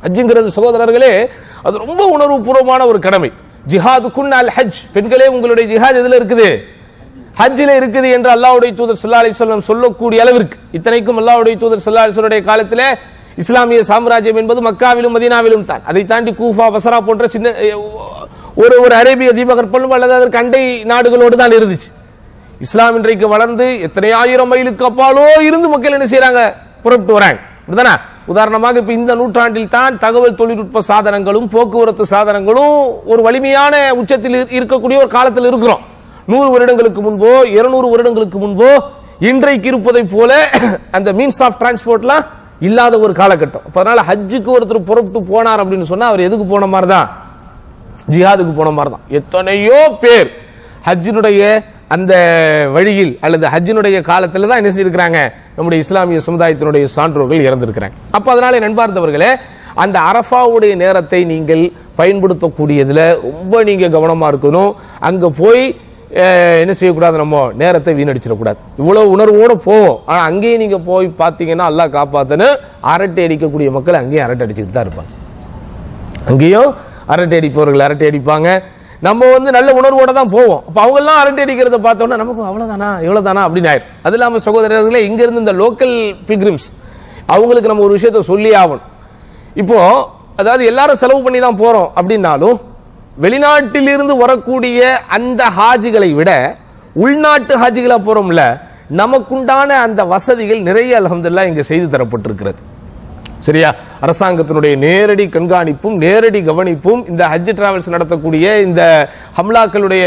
ஹஜ்ஜுங்கிறது சகோதரர்களே அது ரொம்ப உணர்வு பூர்வமான ஒரு கடமை. ஜிஹாது குன் அல் ஹஜ், பெண்களே உங்களுடைய ஜிஹாத் எதுல இருக்குது, ஹஜ்ஜில இருக்குது என்று அல்லாஹ்வுடைய தூதர் ஸல்லல்லாஹு அலைஹி வஸல்லம் சொல்லக்கூடிய அளவிற்கு, இத்தனைக்கும் அல்லாஹ்வுடைய தூதர் ஸல்லல்லாஹு அலைஹி வஸல்லம் காலத்திலே இஸ்லாமிய சாம்ராஜ்யம் என்பது மக்காவிலும் மதீனாவிலும் தான். அதை தாண்டி கூஃபா பஸ்ரா போன்ற சின்ன ஒரு அரேபிய தீபகற்பம் அல்லது அதற்கு அண்டை நாடுகளோடு தான் இருந்துச்சு. இஸ்லாம் இன்றைக்கு வளர்ந்து எத்தனை ஆயிரம் மைலுக்கு அப்பாலோ இருந்து மக்கள் என்ன செய்யறாங்க, புறப்பட்டு வராங்க. உதாரணமாக இப்ப இந்த நூற்றாண்டில் தான் தகவல் தொழில்நுட்ப சாதனங்களும் போக்குவரத்து சாதனங்களும் ஒரு வலிமையான உச்சத்தில் இருக்கக்கூடிய ஒரு காலத்தில் இருக்கிறோம். 100 வருடங்களுக்கு முன்போ 200 வருடங்களுக்கு முன்போ இன்றைக்கு இருப்பதை போல அந்த மீன்ஸ் ஆஃப் டிரான்ஸ்போர்ட்லாம் இல்லாத ஒரு காலகட்டம். அதனால ஹஜ்ஜுக்கு ஒருத்தர் புறப்பட்டு போனார் அப்படின்னு சொன்னா அவர் எதுக்கு போன மாதிரி தான், ஜிஹாதுக்கு போன மாதிரி தான். எத்தனையோ பேர் ஹஜ்ஜினுடைய அந்த வழியில் அல்லது ஹஜ்ஜினுடைய காலத்துல தான் என்ன செஞ்சிருக்கிறாங்க, நம்முடைய இஸ்லாமிய சமுதாயத்தினுடைய சான்றோர்கள் இறந்திருக்கிறாங்க. அப்ப அதனால நண்பார்ந்தவர்களே, அந்த அரஃபாவுடைய நேரத்தை நீங்கள் பயன்படுத்தக்கூடியதுல ரொம்ப நீங்க கவனமா இருக்கணும். அங்க போய் என்ன செய்யக்கூடாது, நம்ம நேரத்தை வீணடிச்சிடக்கூடாது. இவ்வளவு உணர்வோடு போவோம். ஆனா அங்கேயும் நீங்க போய் பாத்தீங்கன்னா அல்லாஹ் காப்பாத்தன்னு அரட்டை அடிக்கக்கூடிய மக்கள் அங்கேயும் அரட்டை அடிச்சுட்டு தான் இருப்பாங்க. அங்கேயும் அரட்டை அடிப்பவர்கள் அரட்டை அடிப்பாங்க. நம்ம நல்ல உணர்வோட தான் போவோம். அப்ப அவங்க எல்லாம் அரட்டை அடிக்கிறத பார்த்தோம்னா நமக்கு அவ்வளவுதானா இவ்வளவுதானா அப்படின்னு ஆயிடும். அது இல்லாம சகோதரர்களே, இங்க இருந்து இந்த லோக்கல் பில்கிரிம்ஸ் அவங்களுக்கு நம்ம ஒரு விஷயத்த சொல்லி ஆகணும். இப்போ அதாவது எல்லாரும் செலவு பண்ணி தான் போறோம் அப்படின்னாலும் வெளிநாட்டில் இருந்து வரக்கூடிய அந்த ஹாஜிகளை விட உள்நாட்டு ஹாஜிகளா போறோம்ல, நமக்குண்டான அந்த வசதிகள் நிறைய அல்ஹம்துலில்லாஹ் இங்க செய்து தரப்பட்டிருக்கிறது. சரியா? அரசாங்கத்தினுடைய நேரடி கண்காணிப்பும் நேரடி கவனிப்பும் இந்த ஹஜ் டிராவல்ஸ் நடத்தக்கூடிய இந்த ஹம்லாக்களுடைய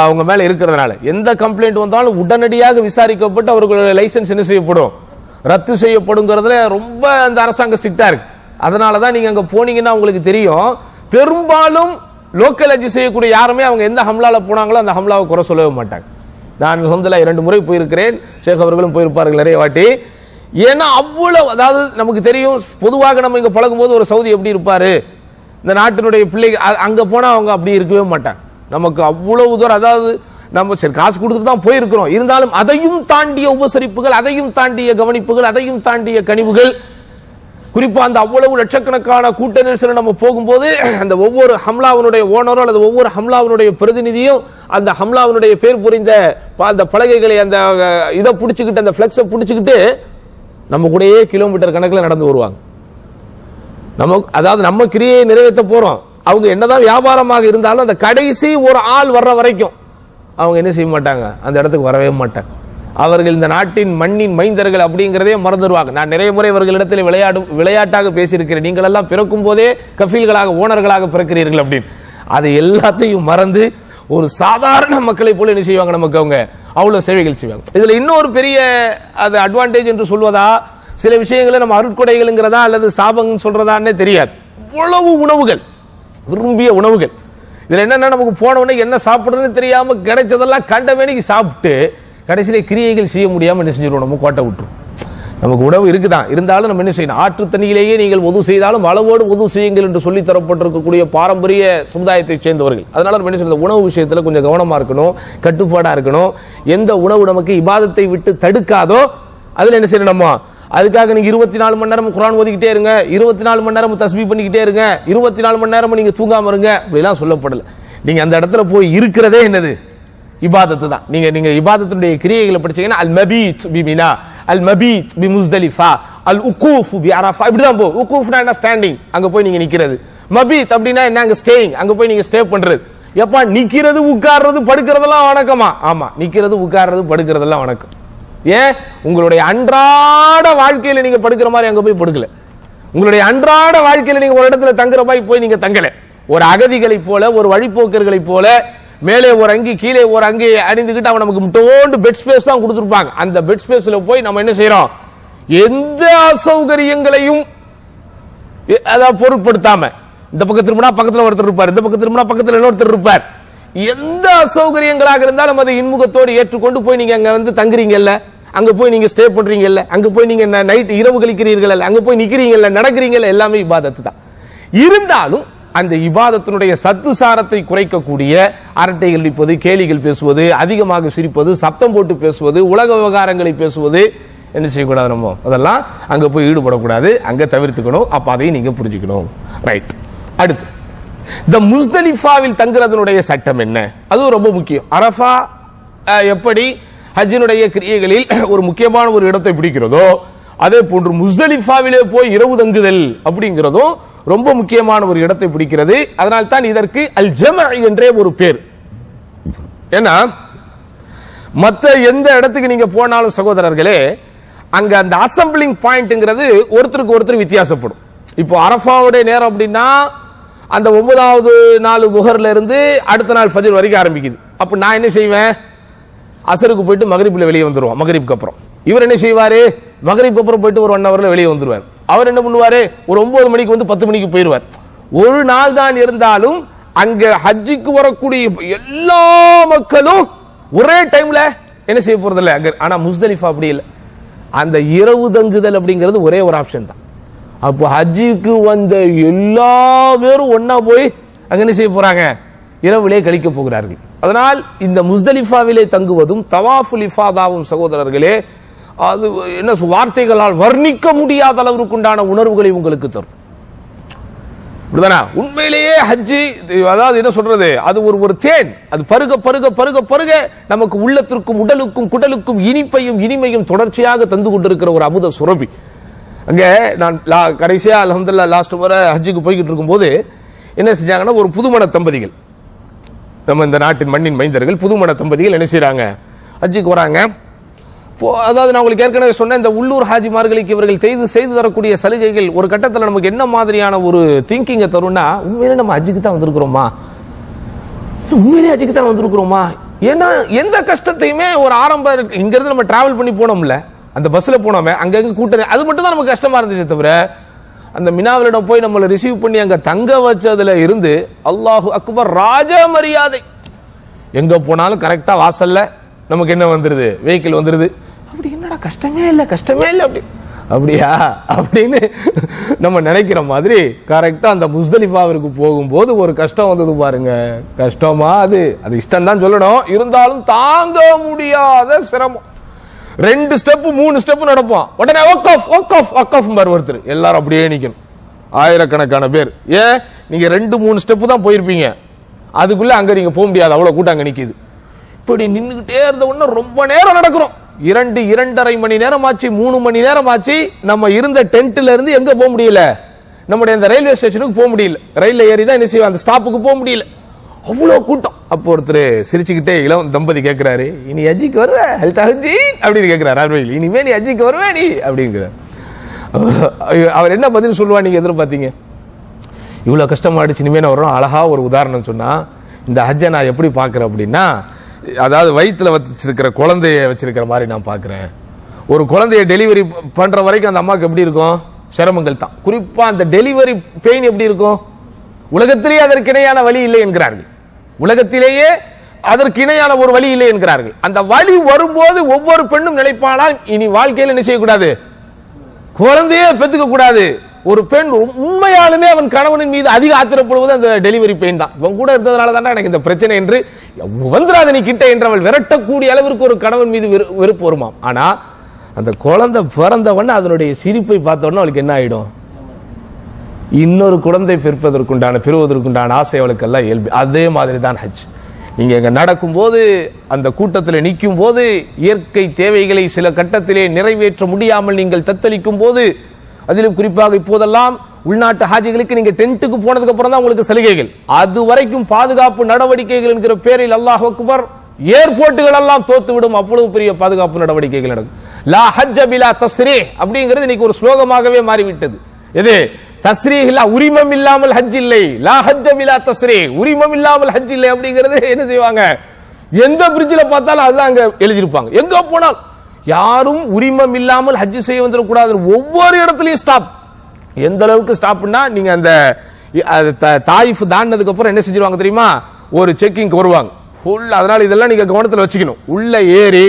அவங்க மேல இருக்கிறதுனால எந்த கம்ப்ளைண்ட் வந்தாலும் உடனடியாக விசாரிக்கப்பட்டு அவர்களுடைய லைசன்ஸ் என்ன செய்யப்படும், ரத்து செய்யப்படுங்கிறதுல ரொம்ப அந்த அரசாங்கம் ஸ்ட்ரிக்டா இருக்கு. அதனாலதான் நீங்க அங்க போனீங்கன்னா உங்களுக்கு தெரியும், பெரும்பாலும் லோக்கல் ஹஜ் செய்யக்கூடிய யாருமே அவங்க எந்த ஹம்லால போனாங்களோ அந்த ஹம்லாவை குறை சொல்லவே மாட்டாங்க. நான் அல்ஹம்துலில்லாஹ் 2 முறை போயிருக்கிறேன், ஷேக் அவர்களும் போயிருப்பார்கள் நிறைய வாட்டி. ஏன்னா அவ்வளவு, அதாவது நமக்கு தெரியும், பொதுவாக நம்ம இங்க பழகும் போது ஒரு சவுதி எப்படி இருப்பாரு, இந்த நாட்டினுடைய பிள்ளைகள் அங்க போனா அவங்க அப்படி இருக்கவே மாட்டாங்க. நமக்கு அவ்வளவு தூரம், அதாவது நம்ம சரி காசு கொடுத்துட்டு தான் போயிருக்கிறோம், இருந்தாலும் அதையும் தாண்டிய உபசரிப்புகள், அதையும் தாண்டிய கவனிப்புகள், அதையும் தாண்டிய கனிவுகள். குறிப்பா அந்த அவ்வளவு லட்சக்கணக்கான கூட்ட நெரிசல் நம்ம போகும்போது அந்த ஒவ்வொரு ஹம்லாவினுடைய ஓனரோ அல்லது ஒவ்வொரு ஹம்லாவினுடைய பிரதிநிதியும் அந்த ஹம்லாவினுடைய பேர் புரிந்த அந்த பலகைகளை அந்த இதை பிடிச்சுக்கிட்டு அந்த பிளெக்ஸை பிடிச்சுக்கிட்டு நம்ம கூடயே கிலோமீட்டர் கணக்கில் நடந்து வருவாங்க. அதாவது நம்ம கிரியை நிறைவேற்ற போறோம், அவங்க என்னதான் வியாபாரமாக இருந்தாலும் அந்த கடைசி ஒரு ஆள் வர்ற வரைக்கும் அவங்க என்ன செய்ய மாட்டாங்க, அந்த இடத்துக்கு வரவே மாட்டாங்க. அவர்கள் இந்த நாட்டின் மண்ணின் மைந்தர்கள் அப்படிங்கிறதே மறந்துடுவாங்க. நான் நிறைய முறை இவர்களிடத்தில் விளையாட்டாக பேசியிருக்கிறேன், நீங்கள் எல்லாம் பிறக்கும் போதே கஃபீல்களாக ஓனர்களாக பிறக்கிறீர்கள் அப்படின்னு. அதை எல்லாத்தையும் மறந்து ஒரு சாதாரண மக்களை போல என்ன செய்வாங்க, நமக்கு அவங்க அவ்வளவு சேவைகள் செய்வாங்க. இதுல இன்னொரு பெரிய அது அட்வான்டேஜ் என்று சொல்வதா, சில விஷயங்களை நம்ம அருட்கொடைகள்ங்கிறதா அல்லது சாபம் சொல்றதான்னே தெரியாது. இவ்வளவு உணவுகள், விரும்பிய உணவுகள். இதுல என்னன்னா, நமக்கு போன உடனே என்ன சாப்பிடுறதுன்னு தெரியாம கிடைச்சதெல்லாம் கண்ட வேலைக்கு சாப்பிட்டு கடைசியிலே கிரியைகள் செய்ய முடியாம என்ன செஞ்சிருவோம், நம்ம கோட்டை விட்டுரும். நமக்கு உணவு இருக்குதான், இருந்தாலும் நம்ம என்ன செய்யணும், ஆற்று தண்ணியிலேயே நீங்கள் உதவு செய்தாலும் அளவோடு உதவு செய்யுங்கள் என்று சொல்லி தரப்பட்டிருக்கக்கூடிய பாரம்பரிய சமுதாயத்தை சேர்ந்தவர்கள். அதனால நம்ம என்ன செய்யணும், உணவு விஷயத்துல கொஞ்சம் கவனமா இருக்கணும், கட்டுப்பாடா இருக்கணும். எந்த உணவு நமக்கு இபாதத்தை விட்டு தடுக்காதோ அதுல என்ன செய்யணும் நம்ம. அதுக்காக நீங்க 24 மணி நேரம் குர்ஆன் ஓதிக்கிட்டே இருங்க, 24 மணி நேரம் தஸ்பீஹ் பண்ணிக்கிட்டே இருங்க, 24 மணி நேரம் நீங்க தூங்காம இருங்க, அப்படிலாம் சொல்லப்படல. நீங்க அந்த இடத்துல போய் இருக்கிறதே என்னது, இபாதத்து தான். நீங்க இபாதத்துடைய கிரியைகளை படிச்சீங்கன்னா அல் மபீத் பி மினா, அல் மபீத் பி முஸ்தலிஃபா, அல் உகூஃப் பி அரஃபா, இப்படிதான் போ. உகூஃப்னா என்ன, ஸ்டாண்டிங், அங்க போய் நீங்க நிக்கிறது. மபீத் அப்படின்னா என்ன, அங்க ஸ்டேயிங், அங்க போய் நீங்க ஸ்டே பண்றது. எப்பா நிக்கிறது உட்கார்றது படுக்கிறதெல்லாம் வணக்கமா? ஆமா, நிக்கிறது உட்கார்றது படுக்கிறதெல்லாம் வணக்கம். ஏன், உங்களுடைய அன்றாட வாழ்க்கையில நீங்க படுக்கிற மாதிரி அங்க போய் படுக்கல, உங்களுடைய அன்றாட வாழ்க்கையில நீங்க ஒரு இடத்துல தங்குற மாதிரி போய் நீங்க தங்கல. ஒரு அகதிகளை போல, ஒரு வழிபோக்கர்களை போல மேலே ஒரு அங்கி கீழே ஒரு அங்கி அணிந்துகிட்டு அவன் நமக்கு முட்டோண்டு பெட் ஸ்பேஸ் தான் கொடுத்துருப்பாங்க. அந்த பெட் ஸ்பேஸ்ல போய் நம்ம என்ன செய்யறோம், எந்த அசௌகரியங்களையும் அதான் பொருட்படுத்தாம, இந்த பக்கம் திரும்பினா பக்கத்துல ஒருத்தர் இருப்பார், இந்த பக்கம் திரும்பினா பக்கத்துல இன்னொருத்தர் இருப்பார். எந்த அசௌகரியங்களாக இருந்தாலும் அதை இன்முகத்தோடு ஏற்றுக்கொண்டு போய் நீங்க அங்க தங்குறீங்கல்ல, அங்க போய் நீங்க ஸ்டே பண்றீங்கல்ல, அங்க போய் நீங்க நைட் இரவு கழிக்கிறீர்கள், அங்க போய் நிக்கிறீங்கல்ல, நடக்கிறீங்கல்ல, எல்லாமே இபாதத்து தான். இருந்தாலும் அந்த இபாதத்தினுடைய சத்து சாரத்தை குறைக்கக்கூடிய அரட்டைகள் அடிப்பது, கேலிகள் பேசுவது, அதிகமாக சிரிப்பது, சத்தம் போட்டு பேசுவது, உலக விவகாரங்களை பேசுவது என்ன செய்யக்கூடாது, நம்ம அதெல்லாம் அங்க போய் ஈடுபடக்கூடாது, அங்க தவிர்த்துக்கணும். அப்ப அதையும் நீங்க புரிஞ்சுக்கணும். ரைட். அடுத்து இந்த முஸ்தலிஃபாவில் தங்குறதனுடைய சட்டம் என்ன, அதுவும் ரொம்ப முக்கியம். அரஃபா எப்படி ஹஜ்ஜினுடைய கிரியைகளில் ஒரு முக்கியமான ஒரு இடத்தை பிடிக்கிறதோ, அதே போன்று முஸ்தலிஃபாவிலே போய் இரவு தங்குதல் அப்படிங்கிறதும் ரொம்ப முக்கியமான ஒரு இடத்தை பிடிக்கிறது. அதனால் தான் இதற்கு அல் ஜம்அ என்றே ஒரு பேர். ஏன்னா மற்ற எந்த இடத்துக்கு நீங்க போனாலும் சகோதரர்களே, அங்க அந்த அசம்பிளிங் பாயிண்ட்ங்கிறது ஒருத்தருக்கு ஒருத்தர் வித்தியாசப்படும். இப்போ அரஃபாவுடைய நேரம் அப்படின்னா அந்த 9வது நாள் முஹர்ல இருந்து அடுத்த நாள் ஃபஜ்ர் வரைக்கும் ஆரம்பிக்குது. அப்ப நான் என்ன செய்வேன், அசருக்கு போயிட்டு மகரிப்ல வெளியே வந்துருவோம். மகரிப்க்கு அப்புறம் இவர் என்ன செய்வாரு, மகரிப்க்கு அப்புறம் போயிட்டு ஒரு 1 ஹவர்ல வெளியே வந்துருவார். அவர் என்ன பண்ணுவாரு, ஒரு 9 மணிக்கு வந்து 10 மணிக்கு போயிருவார். ஒரு நாள் தான் இருந்தாலும் அங்க ஹஜ்ஜுக்கு வரக்கூடிய எல்லா மக்களும் ஒரே டைம்ல என்ன செய்ய போறது இல்ல. ஆனா முஸ்தலிஃபா அப்படி இல்லை, அந்த இரவு தங்குதல் அப்படிங்கிறது ஒரே ஒரு ஆப்ஷன் தான். அப்போ ஹஜ்ஜுக்கு வந்த எல்லா பேரும் ஒன்னா போய் அங்க என்ன செய்ய போறாங்க, இரவிலே கழிக்கப் போகிறார்கள். அதனால் இந்த முஸ்தலிஃபாவிலே தங்குவதும் தவாஃபுல் இஃபாதாவும் சகோதரர்களே, அது என்ன வார்த்தைகளால் வர்ணிக்க முடியாத அளவிற்குண்டான உணர்வுகளை உங்களுக்கு தரும். உண்மையிலேயே ஹஜ்ஜி, அதாவது என்ன சொல்றது, அது ஒரு தேன். அது பருக பருக பருக பருக நமக்கு உள்ளத்திற்கும் உடலுக்கும் குடலுக்கும் இனிப்பையும் இனிமையும் தொடர்ச்சியாக தந்து கொண்டிருக்கிற ஒரு அமுத சுரபி. அங்க நான் கடைசியா அல்ஹம்துலில்லாஹ் லாஸ்ட் முறை ஹஜ்ஜுக்கு போய்கிட்டு இருக்கும் போது என்ன செஞ்சாங்கன்னா, ஒரு புதுமண தம்பதிகள், நம்ம இந்த நாட்டின் மண்ணின் மைந்தர்கள், புதுமண தம்பதிகள் என்ன செய்யறாங்க, ஹஜ்ஜுக்கு வராங்க. அதாவது நான் உங்களுக்கு ஏற்கனவே சொன்னேன், இந்த உள்ளூர் ஹாஜிமார்களுக்கு இவர்கள் செய்து தரக்கூடிய சலுகைகள் ஒரு கட்டத்தில் நமக்கு என்ன மாதிரியான ஒரு திங்கிங்கை தரும்னா, உண்மையிலே நம்ம ஹஜ்ஜுக்கு தான் வந்திருக்கிறோமா, உண்மையிலே ஹஜ்ஜுக்கு தான் வந்திருக்கிறோமா. ஏன்னா எந்த கஷ்டத்தையுமே ஒரு ஆரம்ப இங்கிருந்து நம்ம டிராவல் பண்ணி போனோம்ல, அந்த பஸ்ல போனோமே, அங்கங்க கூட்டம், அது மட்டும் தான் நமக்கு கஷ்டமா இருந்துச்சு தவிர, அந்த மினாவிலிடம் போய் நம்மளை ரிசீவ் பண்ணி அங்க தங்க வச்சதுல இருந்து அல்லாஹு அக்பர் ராஜ மரியாதை. எங்க போனாலும் கரெக்டா வாசல்ல நமக்கு என்ன வந்துருது, வெஹிக்கிள் வந்துருது. அப்படி என்னடா கஷ்டமே இல்லை அப்படி அப்படியா அப்படின்னு நம்ம நினைக்கிற மாதிரி கரெக்டா அந்த முஸ்தலிஃபாவிற்கு போகும்போது ஒரு கஷ்டம் வந்தது பாருங்க. கஷ்டமா அது இஷ்டம் தான் சொல்லணும், இருந்தாலும் தாங்க முடியாத சிரமம். 2 ஸ்டெப் 3 ஸ்டெப் நடப்போம், உடனே ஒருத்தர் எல்லாரும் அப்படியே நிக்கணும், ஆயிரக்கணக்கான பேர். ஏன், நீங்க 2-3 ஸ்டெப் தான் போயிருப்பீங்க, அதுக்குள்ள அங்க நீங்க போக முடியாது, அவ்வளவு கூட்டம் அங்க நிக்குது. இப்படி நின்றுகிட்டே இருந்த உடனே ரொம்ப நேரம் நடக்கிறோம், 2-2.5 மணி நேரம் ஆச்சு, 3 மணி நேரம் ஆச்சு. நம்ம இருந்த டென்ட்ல இருந்து எங்க போக முடியல, நம்முடைய இந்த ரயில்வே ஸ்டேஷனுக்கு போக முடியல, ரயில்ல ஏறி தான் என்ன செய்வோம், அந்த ஸ்டாப்புக்கு போக முடியல, அவ்வளவு கூட்டம். அப்போ ஒருத்தர் சிரிச்சுக்கிட்டே இளம் தம்பதி கேட்கிறாரு, இனி ஹஜ்ஜிக்கு வருவே அப்படின்னு கேட்கிறாரு, இனிமே நீ ஹஜ்ஜிக்கு வருவே நீ அப்படிங்கிறார். அவர் என்ன பதில் சொல்லுவா நீங்க எதிர்பார்த்தீங்க? இவ்வளவு கஷ்டமாயிடுச்சு, இனிமே நான் வரும். அழகா ஒரு உதாரணம் சொன்னா, இந்த ஹஜ்ஜை நான் எப்படி பாக்குறேன் அப்படின்னா, அதாவது வயிற்றுல வச்சிருக்கிற குழந்தைய வச்சிருக்கிற மாதிரி நான் பாக்குறேன். ஒரு குழந்தைய டெலிவரி பண்ற வரைக்கும் அந்த அம்மாவுக்கு எப்படி இருக்கும், சிரமங்கள் தான். குறிப்பா அந்த டெலிவரி பெயின் எப்படி இருக்கும், உலகத்திலேயே அதற்கு இணையான வழி இல்லை என்கிறார்கள், உலகத்திலேயே அதற்கு இணையான ஒரு வழி இல்லை என்கிறார்கள். அந்த வழி வரும்போது ஒவ்வொரு பெண்ணும் நினைப்பானால், இனி வாழ்க்கையில் என்ன செய்யக்கூடாது, குழந்தையே பெத்துக்க கூடாது. ஒரு பெண் உண்மையாலுமே அவன் கணவனின் மீது அதிக ஆத்திரப்படுவது அந்த டெலிவரி பெயின் தான். இவன் கூட இருந்ததுனால தான் எனக்கு இந்த பிரச்சனை என்று வந்துராத நீ கிட்ட என்று அவள் விரட்டக்கூடிய அளவிற்கு ஒரு கணவன் மீது வெறுப்பு வருமாம். ஆனா அந்த குழந்தை பிறந்தவன் அதனுடைய சிரிப்பை பார்த்தவொடனே அவளுக்கு என்ன ஆயிடும், இன்னொரு குழந்தை பெறுவதற்குண்டான ஆசை அவளுக்கு எல்லாம் இயல்பு. அதே மாதிரி தான் ஹஜ். நீங்க இங்க நடக்கும் போது, அந்த கூட்டத்தில் நிற்கும் போது, இயற்கை தேவைகளை சில கட்டத்திலே நிறைவேற்ற முடியாமல் நீங்கள் தத்தளிக்கும் போது, அதிலும் குறிப்பாக இப்போதெல்லாம் உள்நாட்டு ஹாஜிகளுக்கு நீங்க டென்ட்டுக்கு போனதுக்கு அப்புறம் தான் உங்களுக்கு சலுகைகள், அது வரைக்கும் பாதுகாப்பு நடவடிக்கைகள் என்கிற பேரில் அல்லாஹ் அக்பர் ஏர்போர்ட்டுகள் எல்லாம் தோத்து விடும், அவ்வளவு பெரிய பாதுகாப்பு நடவடிக்கைகள் நடக்கும். லா ஹஜ்ஜ பிலா தஸ்ரீஹ் அப்படிங்கிறது இன்னைக்கு ஒரு ஸ்லோகமாகவே மாறிவிட்டது. எது தஸ்ரீஹ், உரிமம் இல்லாமல் ஹஜ் இல்லை, லா ஹஜ்ஜ பிலா தஸ்ரீஹ், உரிமம் இல்லாமல் ஹஜ் இல்லை அப்படிங்கிறது என்ன செய்வாங்க, எந்த பிரிட்ஜில் பார்த்தாலும் அதுதான் அங்க எழுதியிருப்பாங்க. எங்க போனாலும் யாரும் உரிமம் இல்லாமல் ஹஜ் செய்ய வந்துடக்கூடாது, ஒவ்வொரு இடத்துலயும் ஸ்டாப். எந்த அளவுக்கு ஸ்டாப்னா, நீங்க அந்த தாயிஃப் தாண்டதுக்கு அப்புறம் என்ன செஞ்சிருவாங்க தெரியுமா, ஒரு செக்கிங் வருவாங்க ஃபுல். அதனால இதெல்லாம் நீங்க கவனத்தில் வச்சுக்கணும். உள்ள ஏறி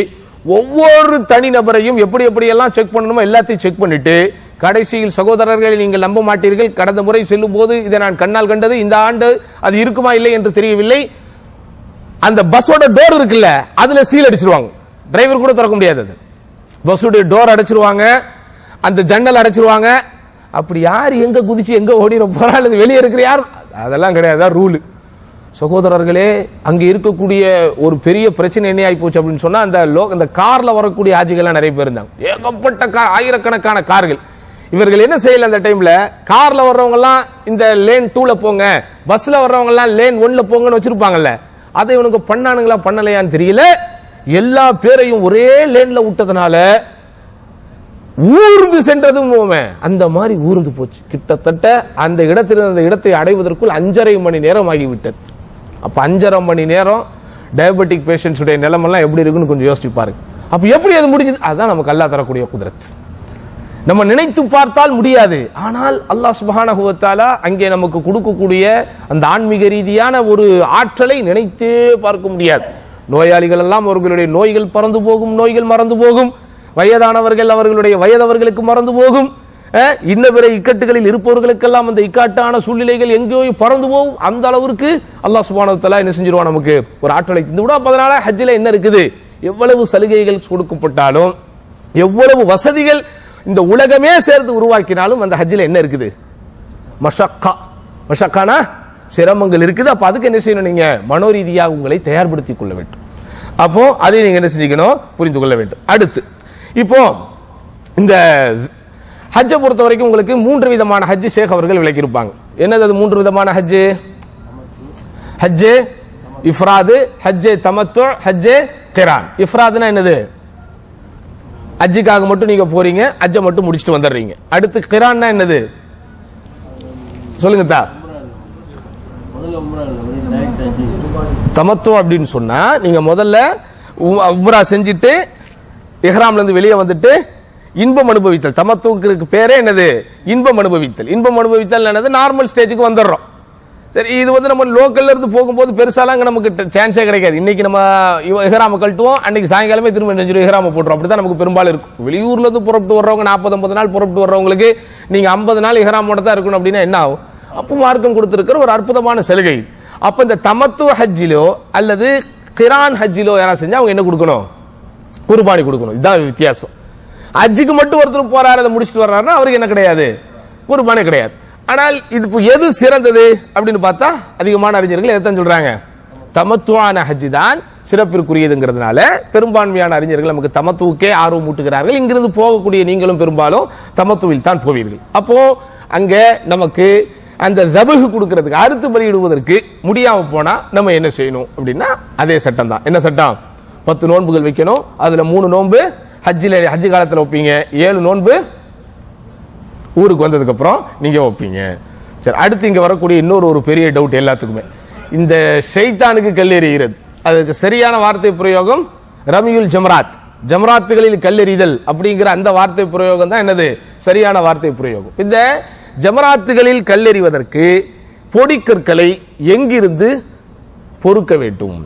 ஒவ்வொரு தனிநபரையும் எப்படி எல்லாம் செக் பண்ணணுமோ எல்லாத்தையும் செக் பண்ணிட்டு, கடைசியில் சகோதரர்களை நீங்கள் நம்ப மாட்டீர்கள், கடந்த முறை செல்லும் போது இதை நான் கண்ணால் கண்டது, இந்த ஆண்டு அது இருக்குமா இல்லை என்று தெரியவில்லை. அந்த பஸ்ஸோட டோர் இருக்குல்ல, அதுல சீல் அடிச்சிருவாங்க, டிரைவர் கூட திறக்க முடியாது. அது பஸ்ஸுடைய டோர் அடைச்சிருவாங்க, அந்த ஜன்னல் அடைச்சிருவாங்க. அப்படி யார் எங்க குதிச்சு எங்க ஓடிட போறாள், வெளியே இருக்கிற யார், அதெல்லாம் கிடையாது, ரூல். சகோதரர்களே, அங்க இருக்கக்கூடிய ஒரு பெரிய பிரச்சனை என்ன ஆகி போச்சு அப்படின்னு சொன்னா, அந்த கார்ல வரக்கூடிய ஹாஜிகள் நிறைய பேர் இருந்தாங்க, ஏகப்பட்ட கார், ஆயிரக்கணக்கான கார்கள். இவர்கள் என்ன செய்யல, அந்த டைம்ல கார்ல வர்றவங்க எல்லாம் இந்த லேன் 2ல போங்க, பஸ்ல வர்றவங்க எல்லாம் லேன் 1ல போங்கன்னு வச்சிருப்பாங்கல்ல, அதை இவனுக்கு பண்ணானுங்களா பண்ணலையான்னு தெரியல, எல்லா பேரையும் ஒரே லேன்ல விட்டதுனால ஊர்ந்து சென்றதும் அந்த மாதிரி ஊர்ந்து போச்சு. கிட்டத்தட்ட அந்த இடத்தை அடைவதற்குள் 5.5 மணி நேரம் ஆகிவிட்டது. அப்ப 5.5 மணி நேரம் டயபெட்டிக் பேஷண்ட்ஸ் உடைய நிலைமெல்லாம் எப்படி இருக்குன்னு கொஞ்சம் யோசிச்சு பாருங்க. அப்ப எப்படி அது முடிஞ்சது, அதுதான் நமக்கு அல்லாஹ் தரக்கூடிய குதிரத். நம்ம நினைத்து பார்த்தால் முடியாது, ஆனால் அல்லாஹ் சுப்ஹானஹு வ தஆலா அங்கே நமக்கு கொடுக்கக்கூடிய அந்த ஆன்மீக ரீதியான ஒரு ஆற்றலை நினைத்தே பார்க்க முடியாது. நோயாளிகள் எல்லாம் அவர்களுடைய நோய்கள் பறந்து போகும், நோய்கள் மறந்து போகும், வயதானவர்கள் அவர்களுடைய வயதவர்களுக்கு மறந்து போகும், இன்ன பிற இக்கட்டுகளில் இருப்பவர்களுக்கெல்லாம் அந்த இக்காட்டான சூழ்நிலைகள் எங்கேயோ பறந்து போகும். அந்த அளவிற்கு அல்லாஹ் சுப்ஹானஹு வ தஆலா என்ன செஞ்சிருவான், நமக்கு ஒரு ஆற்றலை தந்து விட. அதனால ஹஜ்ஜில் என்ன இருக்குது, எவ்வளவு சலுகைகள் கொடுக்கப்பட்டாலும், எவ்வளவு வசதிகள் இந்த உலகமே சேர்ந்து உருவாக்கினாலும் அந்த ஹஜ்ஜில் என்ன இருக்குது, மஷக்கானா சிரமங்கள் இருக்குது. அப்ப அதுக்கு என்ன செய்யணும், நீங்க மனோரீதியாக உங்களை தயார்படுத்திக் கொள்ள வேண்டும். அப்போ அதை நீங்க என்ன செஞ்சுக்கணும், புரிந்து கொள்ள வேண்டும். அடுத்து இப்போ இந்த ஹஜ்ஜை பொறுத்த வரைக்கும் உங்களுக்கு 3 விதமான ஹஜ் ஷேக் அவர்கள் விளக்கி இருப்பாங்க. என்னது அது 3 விதமான ஹஜ்? ஹஜ்ஜே இஃப்ராது, ஹஜ்ஜே தமத்து, ஹஜ்ஜே கிரான். இஃப்ராதுனா என்னது, ஹஜ்ஜுக்காக மட்டும் நீங்க போறீங்க, ஹஜ்ஜை மட்டும் முடிச்சுட்டு வந்துடுறீங்க. அடுத்து கிரான்னா என்னது சொல்லுங்க தா. தமத்து அப்படின்னு சொன்னா நீங்க முதல்ல உம்ரா செஞ்சுட்டு இஹ்ராம்ல இருந்து வெளியே வந்துட்டு இன்பம் அனுபவித்தல். தமத்துக்கு பேரே என்னது, இன்பம் அனுபவித்தல். இன்பம் அனுபவித்தல் என்னது, நார்மல் ஸ்டேஜுக்கு வந்துடுறோம். சரி, இது வந்து நம்ம லோக்கல்ல இருந்து போகும்போது பெருசாலாம் நமக்கு சான்ஸே கிடைக்காது. இன்னைக்கு நம்ம இஹ்ராம கழட்டுவோம், அன்னைக்கு சாயங்காலமே திரும்ப நெஞ்சு இஹ்ராம போட்டுரும். அப்படிதான் நமக்கு பெரும்பாலும் இருக்கும். வெளியூர்ல இருந்து புறப்பட்டு வர்றவங்க 40-50 நாள் புறப்பட்டு வர்றவங்களுக்கு நீங்க 50 நாள் இஹ்ராமோட தான் இருக்கணும் அப்படின்னா என்ன ஆகும்? அப்போ மார்க்கம் கொடுத்திருக்கிற ஒரு அற்புதமான சலுகை. அப்ப இந்த தமத்து ஹஜ்ஜிலோ அல்லது கிரான் ஹஜ்ஜிலோ யாராவது செஞ்சா அவங்க என்ன கொடுக்கணும், குர்பானி கொடுக்கணும். இதுதான் வித்தியாசம். ஹஜ்ஜுக்கு மட்டும் ஒருத்தர் போறாரு, அதை முடிச்சுட்டு வர்றாருன்னா அவருக்கு என்ன கிடையாது, குர்பானி கிடையாது. ஆனால் இது எது சிறந்தது அப்படின்னு பார்த்தா அதிகமான அறிஞர்கள் எதைத்தான் சொல்றாங்க, தமத்துவான ஹஜ் தான் சிறப்பிற்குரியதுங்கிறதுனால பெரும்பான்மையான அறிஞர்கள் நமக்கு தமத்துவுக்கே ஆர்வம் ஊட்டுகிறார்கள். இங்கிருந்து போகக்கூடிய நீங்களும் பெரும்பாலும் தமத்துவில் தான் போவீர்கள். அப்போ அங்க நமக்கு அந்த ஜபஹு கொடுக்கிறதுக்கு, அறுத்து பலியிடுவதற்கு முடியாம போனா நம்ம என்ன செய்யணும் அப்படின்னா அதே சட்டம் தான். என்ன சட்டம், 10 நோன்புகள் வைக்கணும். அதுல 3 நோன்பு ஹஜ் காலத்தில் வைப்பீங்க, 7 நோன்பு ஊருக்கு வந்ததுக்கு அப்புறம் நீங்க வைப்பீங்க. சரி, அடுத்து இங்க வரக்கூடிய இன்னொரு பெரிய டவுட் எல்லாத்துக்குமே, இந்த ஷைத்தானுக்கு கல்லெறிகிறது, அதுக்கு சரியான வார்த்தை பிரயோகம் ரமியுல் ஜம்ராத், ஜம்ராத்துகளில் கல்லெறிதல் அப்படிங்கிற அந்த வார்த்தை பிரயோகம் தான் என்னது, சரியான வார்த்தை பிரயோகம். இந்த ஜமராத்துகளில் கல்லெறிவதற்கு பொடிக்கற்களை எங்கிருந்து பொறுக்க வேண்டும்?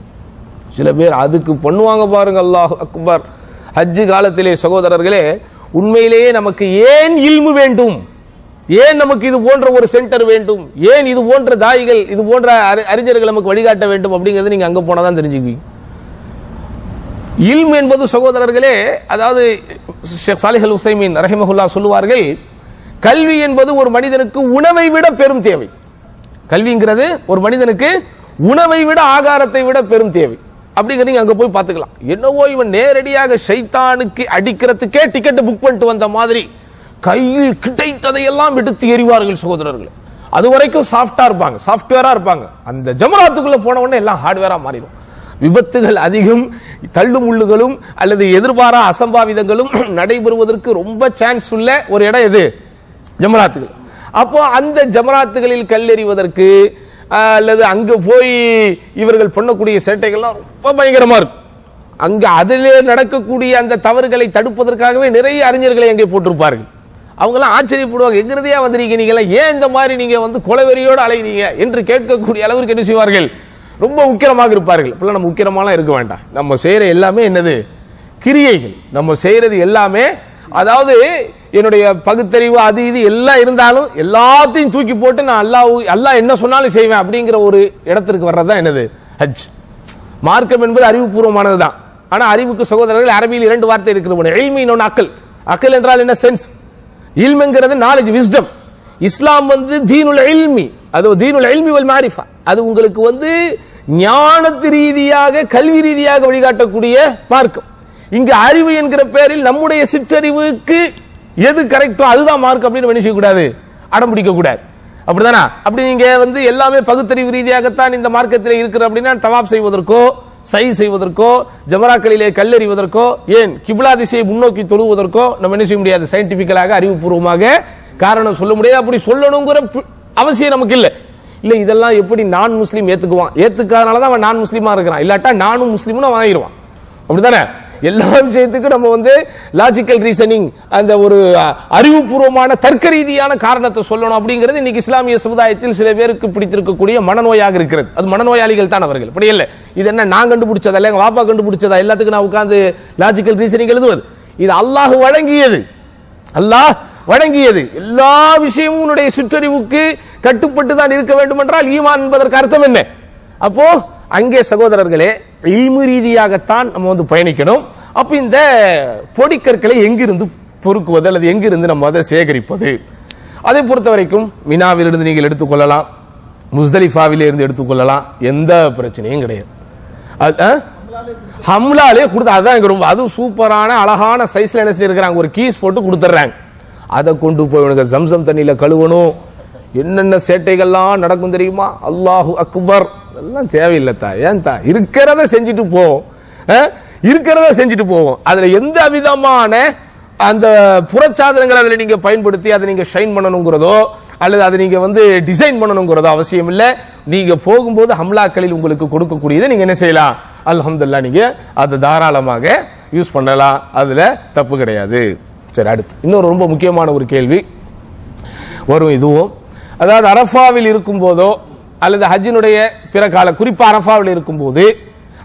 சில பேர் அதுக்கு பண்ணுவாங்க பாருங்க, அல்லாஹ் அக்பர். ஹஜ்ஜு காலத்திலே சகோதரர்களே, உண்மையிலேயே நமக்கு ஏன் இல்மு வேண்டும், ஏன் நமக்கு இது போன்ற ஒரு சென்டர் வேண்டும், ஏன் இது போன்ற தாயிகள், இது போன்ற அறிஞர்கள் நமக்கு வழிகாட்ட வேண்டும் அப்படிங்கிறது நீங்க அங்க போனாதான் தெரிஞ்சுக்குவீங்க. இல்மு என்பது சகோதரர்களே, அதாவது ஷேக் சாலிஹ் அல் உஸைமீன் ரஹிமஹுல்லாஹ் சொல்லுவார்கள், கல்வி என்பது ஒரு மனிதனுக்கு உணவை விட பெரும் தேவை. கல்விங்கிறது ஒரு மனிதனுக்கு உணவை விட, ஆகாரத்தை விட பெரும் தேவை. அப்படிங்கிறது நீங்க அங்க போய் பார்த்துக்கலாம். என்னவோ இவன் நேரடியாக ஷைத்தானுக்கு அடிக்கிறதுக்கே டிக்கெட் புக் பண்ணிட்டு வந்த மாதிரி கையில் கிடைத்ததையெல்லாம் எடுத்து எறிவார்கள் சகோதரர்கள். அது வரைக்கும் சாஃப்டா இருப்பாங்க, சாஃப்ட்வேரா இருப்பாங்க. அந்த ஜமராத்துக்குள்ள போன உடனே எல்லாம் ஹார்ட்வேரா மாறிடும். விபத்துகள் அதிகம், தள்ளுமுள்ளுகளும் அல்லது எதிர்பாரா அசம்பாவிதங்களும் நடைபெறுவதற்கு ரொம்ப சான்ஸ் உள்ள ஒரு இடம் எது, ஜமராத்துகள். அப்போ அந்த ஜமராத்துகளில் கல்லெறிவதற்கு அல்லது அங்க போய் இவர்கள் பண்ணக்கூடிய சேட்டைகள்லாம் ரொம்ப பயங்கரமா இருக்கும். அங்க அதிலே நடக்கக்கூடிய அந்த தவறுகளை தடுப்பதற்காகவே நிறைய அறிஞர்களை அங்கே போட்டிருப்பார்கள். அவங்க எல்லாம் ஆச்சரியப்படுவாங்க, எங்கிறதையா வந்திருக்கீங்க நீங்க எல்லாம், ஏன் இந்த மாதிரி நீங்க வந்து கொலைவெறியோடு அலைவீங்க என்று கேட்கக்கூடிய அளவிற்கு என்ன செய்வார்கள், ரொம்ப உக்கிரமாக இருப்பார்கள். இப்பெல்லாம் நம்ம உக்கிரமாலாம் இருக்க வேண்டாம். நம்ம செய்யற எல்லாமே என்னது, கிரியைகள். நம்ம செய்யறது எல்லாமே, அதாவது என்னுடைய பகுத்தறிவு அது இது எல்லாம் இருந்தாலும் எல்லாத்தையும் தூக்கி போட்டு நான் அல்லாஹ் என்ன சொன்னாலும் செய்வேன் அப்படிங்கிற ஒரு இடத்திற்கு வர்றதுதான் என்னது, ஹஜ். மார்க்கம் என்பது அறிவுபூர்வமானது தான். ஆனா அறிவுக்கு சகோதரர்கள் அரபியில் 2 வார்த்தை இருக்கிறது, இல்மி இன்னொன்னு அக்கல். அக்கல் என்றால் என்ன, சென்ஸ். இல்ம்ங்கிறது நாலேஜ், விஸ்டம். இஸ்லாம் வந்து தீனுல் இல்மி, அது தீனுல் இல்மி வல் மாரிஃபா, அது உங்களுக்கு வந்து ஞானத்து ரீதியாக கல்வி ரீதியாக வழிகாட்டக்கூடிய மார்க்கம். இங்க அறிவு என்கிற பெயரில் நம்முடைய சிற்றறிவுக்கு எது கரெக்டோ அதுதான் மார்க் அப்படின்னு என்ன செய்யக்கூடாது, அடம் பிடிக்க கூடாது. அப்படிதானா? அப்படி நீங்க வந்து எல்லாமே பகுத்தறிவு ரீதியாகத்தான் இந்த மார்க்கத்தில் இருக்கிற அப்படின்னா தவாப் செய்வதற்கோ சை செய்வதற்கோ ஜமராக்களிலே கல்லெறிவதற்கோ ஏன் கிப்லா திசையை முன்னோக்கி தொழுவதற்கோ நம்ம என்ன செய்ய முடியாது, சயின்டிபிக்கலாக அறிவுபூர்வமாக காரணம் சொல்ல முடியாது. அப்படி சொல்லணுங்கிற அவசியம் நமக்கு இல்லை. இல்ல இதெல்லாம் எப்படி நான் முஸ்லீம் ஏத்துக்குவான், ஏத்துக்காதனாலதான் அவன் நான் முஸ்லீமா இருக்கிறான், இல்லாட்டா நானும் முஸ்லீம்னு வாங்கிடுவான். அப்படித்தானே? எல்லா விஷயத்துக்கும் நம்ம வந்து லாஜிக்கல் ரீசனிங், அந்த ஒரு அறிவுபூர்வமான தர்க்க ரீதியான காரணத்தை சொல்லணும் அப்படிங்கிறது இன்னைக்கு இஸ்லாமிய சமுதாயத்தில் சில பேருக்கு பிடித்திருக்கக்கூடிய மனநோயாக இருக்கிறது. அது மனநோயாளிகள் தான் அவர்கள். அப்படி இல்லை, இது என்ன நான் கண்டுபிடிச்சதா இல்லை எங்க வாப்பா கண்டுபிடிச்சதா, எல்லாத்துக்கும் நான் உட்கார்ந்து லாஜிக்கல் ரீசனிங் எழுதுவது. இது அல்லாஹ் வழங்கியது. அல்லாஹ் வழங்கியது. எல்லா விஷயமும் உன்னுடைய சுற்றறிவுக்கு கட்டுப்பட்டு தான் இருக்க வேண்டும் என்றால் ஈமான் என்பதற்கு அர்த்தம் என்ன? அப்போ அங்கே சகோதரர்களே இல்மு ரீதியாகத்தான் நம்ம வந்து பயணிக்கணும். அப்ப இந்த பொடிக்கற்களை எங்கிருந்து பொறுக்குவது அல்லது எங்கிருந்து நம்ம அதை சேகரிப்பது, அதை பொறுத்த வரைக்கும் மினாவிலிருந்து நீங்கள் எடுத்துக்கொள்ளலாம், முஸ்தலிஃபாவிலே இருந்து எடுத்துக்கொள்ளலாம், எந்த பிரச்சனையும் கிடையாது. ஹம்லாலே கொடுத்து அதான் ரொம்ப அது சூப்பரான அழகான சைஸ்ல என்ன செஞ்சிருக்கிறாங்க, ஒரு கீஸ் போட்டு கொடுத்துட்றாங்க. அதை கொண்டு போய் உனக்கு ஜம்சம் தண்ணியில கழுவணும், என்னென்ன சேட்டைகள்லாம் நடக்கும் தெரியுமா? அல்லாஹு அக்பர், அதெல்லாம் தேவையில்லைத்தா. ஏன்தா இருக்கிறத செஞ்சுட்டு போவோம், இருக்கிறத செஞ்சுட்டு போவோம். அதுல எந்த விதமான அந்த புறச்சாதனங்களை அதில் நீங்க பயன்படுத்தி அதை நீங்க ஷைன் பண்ணணுங்கிறதோ அல்லது அதை நீங்க வந்து டிசைன் பண்ணணுங்கிறதோ அவசியம் இல்லை. நீங்க போகும்போது ஹம்லாக்களில் உங்களுக்கு கொடுக்கக்கூடியதை நீங்க என்ன செய்யலாம், அல்ஹம்துலில்லாஹ் நீங்க அதை தாராளமாக யூஸ் பண்ணலாம், அதுல தப்பு கிடையாது. சரி, அடுத்து இன்னொரு ரொம்ப முக்கியமான ஒரு கேள்வி வரும். இதுவும் அதாவது அரஃபாவில் இருக்கும் போதோ அல்லது ஹஜ்ஜினுடைய பிற கால குறிப்பா அரஃபாவில் இருக்கும் போது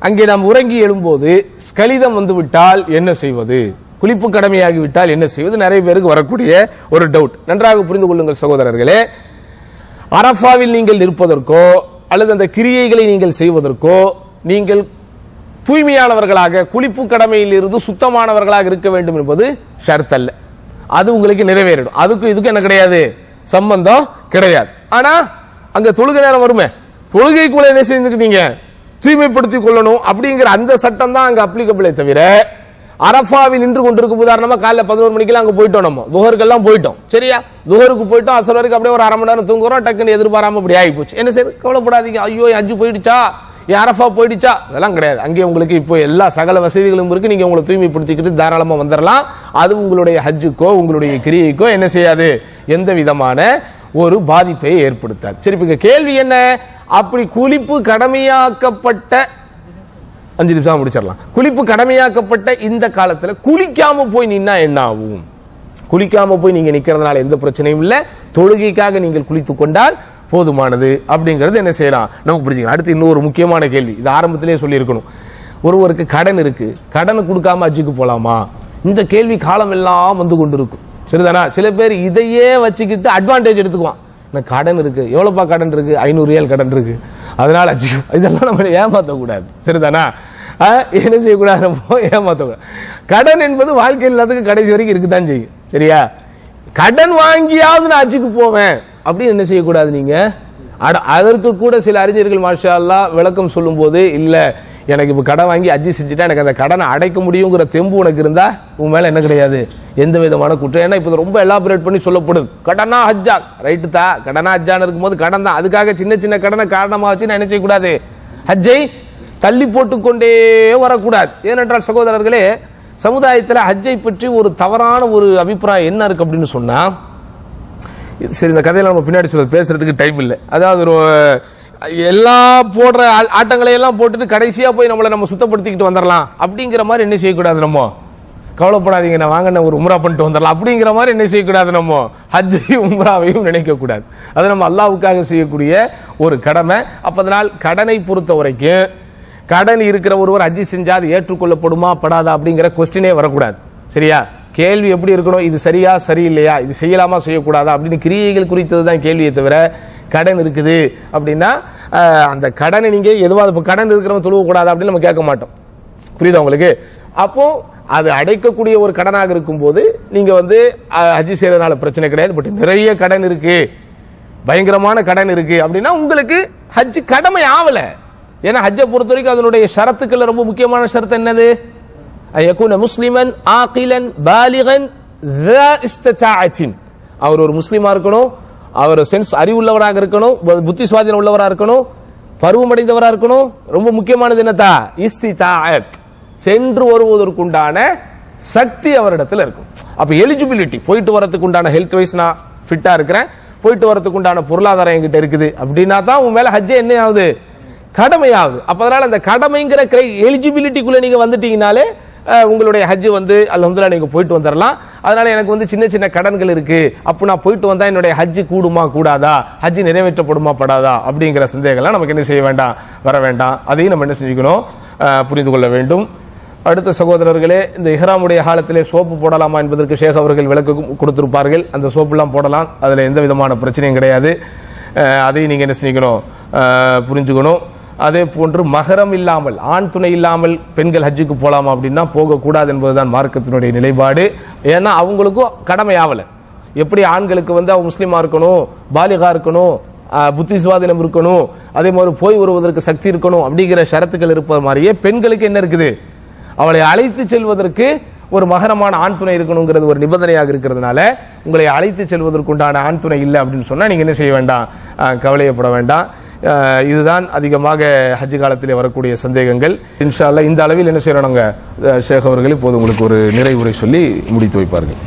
அங்கே நாம் உறங்கி எழும்போது ஸ்கலிதம் வந்து விட்டால் என்ன செய்வது, குளிப்பு கடமையாகி விட்டால் என்ன செய்வது, நிறைய பேருக்கு வரக்கூடிய ஒரு டவுட். நன்றாக புரிந்து கொள்ளுங்கள் சகோதரர்களே. அரஃபாவில் நீங்கள் நிற்பதற்கோ அல்லது அந்த கிரியைகளை நீங்கள் செய்வதற்கோ நீங்கள் தூய்மையானவர்களாக குளிப்பு கடமையில் இருந்து சுத்தமானவர்களாக இருக்க வேண்டும் என்பது ஷர்த் அல்ல. அது உங்களுக்கு நிறைவேறிடும். அதுக்கு இதுக்கு என்ன கிடையாது, சம்பந்தம் கிடையாது. ஆனா அங்க தொழுகை நேரம் வருமே, தொழுகைக்குள்ள என்ன செஞ்சுக்கிட்டீங்க, தூய்மைப்படுத்திக் கொள்ளணும் அப்படிங்கிற அந்த சட்டம் தான் அங்க அப்ளிகபிளே தவிர அரஃபாவில் நின்று கொண்டிருக்கும் உதாரணமா காலைல 11 மணிக்கெல்லாம் அங்க போயிட்டோம், நம்ம துஹருக்கெல்லாம் போயிட்டோம், சரியா? துஹருக்கு போயிட்டோம், அசர் வரைக்கும் அப்படியே ஒரு 1/2 மணி நேரம் தூங்குறோம், டக்குன்னு எதிர்பாராம அப்படி ஆகி போச்சு. என்ன செய்யுது, கவலைப்படாதீங்க, ஐயோ ஹஜ்ஜு போயிடுச்சா, அரஃபா போயிடுச்சா, அதெல்லாம் கிடையாது. அங்கே உங்களுக்கு இப்போ எல்லா சகல வசதிகளும் இருக்கு, நீங்க உங்களை தூய்மைப்படுத்திக்கிட்டு தாராளமா வந்துடலாம். அது உங்களுடைய ஹஜ்ஜுக்கோ உங்களுடைய கிரியைக்கோ என்ன செய்யாது, எந்த விதமான ஒரு பாதிப்பை ஏற்படுத்தாது. சரி, இப்ப கேள்வி என்ன, அப்படி குளிப்பு கடமையாக்கப்பட்ட 5 நிமிஷம் முடிச்சிடலாம். குளிப்பு கடமையாக்கப்பட்ட இந்த காலத்துல குளிக்காம போய் நின்னா என்ன ஆகும்? குளிக்காம போய் நீங்க நிக்கிறதுனால எந்த பிரச்சனையும் இல்ல, தொழுகைக்காக நீங்கள் குளித்துக் கொண்டால் போதுமானது அப்படிங்கிறது என்ன செய்யலாம் நமக்கு புரிஞ்சுக்கலாம். அடுத்து இன்னொரு முக்கியமான கேள்வி, இது ஆரம்பத்திலே சொல்லி இருக்கணும். ஒருவருக்கு கடன் இருக்கு, கடனை கொடுக்காம ஹஜ்ஜுக்கு போலாமா? இந்த கேள்வி காலம் எல்லாம் வந்து கொண்டு இருக்கும், சரிதானா? சில பேர் இதையே வச்சுக்கிட்டு அட்வான்டேஜ் எடுத்துக்குவான். எனக்கு கடன் இருக்கு, எவ்வளவுப்பா கடன் இருக்கு, 500 ரியால் கடன் இருக்கு, அதனால இதெல்லாம் நம்ம ஏமாற்றக்கூடாது, சரிதானா? என்ன செய்யக்கூடாது, நம்ம ஏமாற்றக்கூடாது. கடன் என்பது வாழ்க்கையில் எல்லாத்துக்கும் கடைசி வரைக்கும் இருக்குதான் செய்யும், சரியா? கடன் வாங்கியாவது நான் ஹஜ்ஜுக்கு போவேன் அப்படின்னு என்ன செய்யக்கூடாது நீங்க. அதற்கு கூட சில அறிஞர்கள் மாஷா அல்லாஹ் விளக்கம் சொல்லும் போது, இல்ல எனக்கு இப்ப கடன் வாங்கி ஹஜ்ஜி செஞ்சுட்டா எனக்கு அந்த கடனை அடைக்க முடியுங்கிற தெம்பு உனக்கு இருந்தா உன் மேல என்ன கிடையாது, எந்த விதமான குற்றம். ஏன்னா இப்ப ரொம்ப எலாபரேட் பண்ணி சொல்லப்படுது, கடனா ஹஜ்ஜா, ரைட்டு தான், கடனா ஹஜ்ஜான்னு இருக்கும்போது கடன் தான், அதுக்காக சின்ன சின்ன கடனை காரணமா வச்சு நான் என்ன செய்யக்கூடாது, ஹஜ்ஜை தள்ளி போட்டுக்கொண்டே வரக்கூடாது. ஏனென்றால் சகோதரர்களே, சமுதாயத்தில் ஹஜ்ஜை பற்றி ஒரு தவறான ஒரு அபிப்பிராயம் என்ன இருக்கு அப்படின்னு சொன்னா, சரி இந்த கதையில நம்ம பின்னாடி சொல்ல பேசுறதுக்கு டைம் இல்லை. அதாவது ஒரு எல்லா போடுற ஆட்டங்களை எல்லாம் போட்டுட்டு கடைசியா போய் நம்மளை நம்ம சுத்தப்படுத்திக்கிட்டு வந்துடலாம் அப்படிங்கிற மாதிரி என்ன செய்யக்கூடாது, நம்ம கவலைப்படாதீங்க நான் வாங்க ஒரு உம்ரா பண்ணிட்டு வந்துடலாம் அப்படிங்கிற மாதிரி என்ன செய்யக்கூடாது, நம்ம ஹஜ்ஜையும் உம்ராவையும் நினைக்க கூடாது. அது நம்ம அல்லாஹ்வுக்காக செய்யக்கூடிய ஒரு கடமை. அப்பதனால் கடனை பொறுத்த வரைக்கும் கடன் இருக்கிற ஒருவர் ஹஜ்ஜி செஞ்சா அது ஏற்றுக்கொள்ளப்படுமா படாதா அப்படிங்கிற கொஸ்டினே வரக்கூடாது, சரியா? கேள்வி எப்படி இருக்கணும், இது சரியா சரியில்லையா, இது செய்யலாமா செய்யக்கூடாதா அப்படின்னு கிரியைகள் குறித்தது தான் கேள்வியை தவிர, கடன் இருக்குது அப்படின்னா அந்த கடனை நீங்க எதுவாக கடன் இருக்கிறவங்க தொழுவக்கூடாது அப்படின்னு நம்ம கேட்க மாட்டோம், புரியுதா உங்களுக்கு? அப்போ அது அடைக்கக்கூடிய ஒரு கடனாக இருக்கும் போது நீங்க வந்து ஹஜ்ஜி செய்யறதுனால பிரச்சனை கிடையாது. பட் நிறைய கடன் இருக்கு, பயங்கரமான கடன் இருக்கு அப்படின்னா உங்களுக்கு ஹஜ் கடமை ஆகல. ஏன்னா ஹஜ்ஜை பொறுத்த வரைக்கும் அதனுடைய ஷரத்துக்கள் ரொம்ப முக்கியமான ஷரத்து என்னது, யகுன முஸ்லிமன் ஆகிலன் பாலிகன் ذا استطاعة. அவர் ஒரு முஸ்லிமா இருக்கணும், அவர் சென்ஸ் அறிவுள்ளவராக இருக்கணும், புத்தி சுவாதீனம் உள்ளவராக இருக்கணும், பருவமடைந்தவராக இருக்கணும். ரொம்ப முக்கியமானது என்னதா, இஸ்திதாஅத், சென்று வருவதற்குண்டான சக்தி அவரிடத்தில் இருக்கும். அப்ப எலிஜிபிலிட்டி, போயிட்டு வரதுக்கு உண்டான ஹெல்த் வைஸ் நான் ஃபிட்டா இருக்கிறேன், போயிட்டு வரதுக்கு உண்டான பொருளாதாரம் என்கிட்ட இருக்குது அப்படின்னா தான் உன் மேல ஹஜ்ஜே என்ன ஆகுது, கடமையாகுது. அப்ப அதனால அந்த கடமைங்கிற எலிஜிபிலிட்டிக்குள்ள நீங்க வந்துட்டீங்கனாலே உங்களுடைய ஹஜ் வந்து அல்ஹம்துலில்லாஹ் நீங்க போயிட்டு வந்துடலாம். அதனால எனக்கு வந்து சின்ன சின்ன கடன்கள் இருக்கு, அப்ப நான் போயிட்டு வந்தா என்னுடைய ஹஜ் கூடுமா கூடாதா, ஹஜ் நிறைவேற்றப்படுமா படாதா அப்படிங்கிற சந்தேகம்லாம் நமக்கு என்ன செய்ய வேண்டாம், வர வேண்டாம். அதையும் நம்ம என்ன செஞ்சுக்கணும், புரிந்து கொள்ள வேண்டும். அடுத்த சகோதரர்களே, இந்த இஹ்ராமுடைய காலத்திலே சோப்பு போடலாமா என்பதற்கு ஷேக் அவர்கள் விளக்கு கொடுத்திருப்பார்கள். அந்த சோப்புலாம் போடலாம், அதில் எந்த விதமான பிரச்சனையும் கிடையாது. அதையும் நீங்கள் என்ன செஞ்சுக்கணும், புரிஞ்சுக்கணும். அதே போன்று மகரம் இல்லாமல், ஆண் துணை இல்லாமல் பெண்கள் ஹஜ்ஜுக்கு போகலாமா அப்படின்னா போகக்கூடாது என்பதுதான் மார்க்கத்தினுடைய நிலைப்பாடு. ஏன்னா அவங்களுக்கும் கடமை ஆகலை. எப்படி ஆண்களுக்கு அவங்க முஸ்லீமா இருக்கணும், பாலிகா இருக்கணும், புத்தி சுவாதீனம் இருக்கணும், அதே மாதிரி போய் வருவதற்கு சக்தி இருக்கணும் அப்படிங்கிற ஷரத்துக்கள் இருப்பது மாதிரியே பெண்களுக்கு என்ன இருக்குது, அவளை அழைத்து செல்வதற்கு ஒரு மகரமான ஆண் துணை இருக்கணுங்கிறது ஒரு நிபந்தனையாக இருக்கிறதுனால உங்களை அழைத்து செல்வதற்குண்டான ஆண் துணை இல்லை அப்படின்னு சொன்னா நீங்க என்ன செய்ய வேண்டாம், கவலையப்பட வேண்டாம். இதுதான் அதிகமாக ஹஜ் காலத்திலே வரக்கூடிய சந்தேகங்கள். இன்ஷா அல்லாஹ் இந்த அளவில் என்ன செய்யறாங்க ஷேக் அவர்கள் இப்போது உங்களுக்கு ஒரு நிறைவுரை சொல்லி முடித்து வைப்பார்கள்.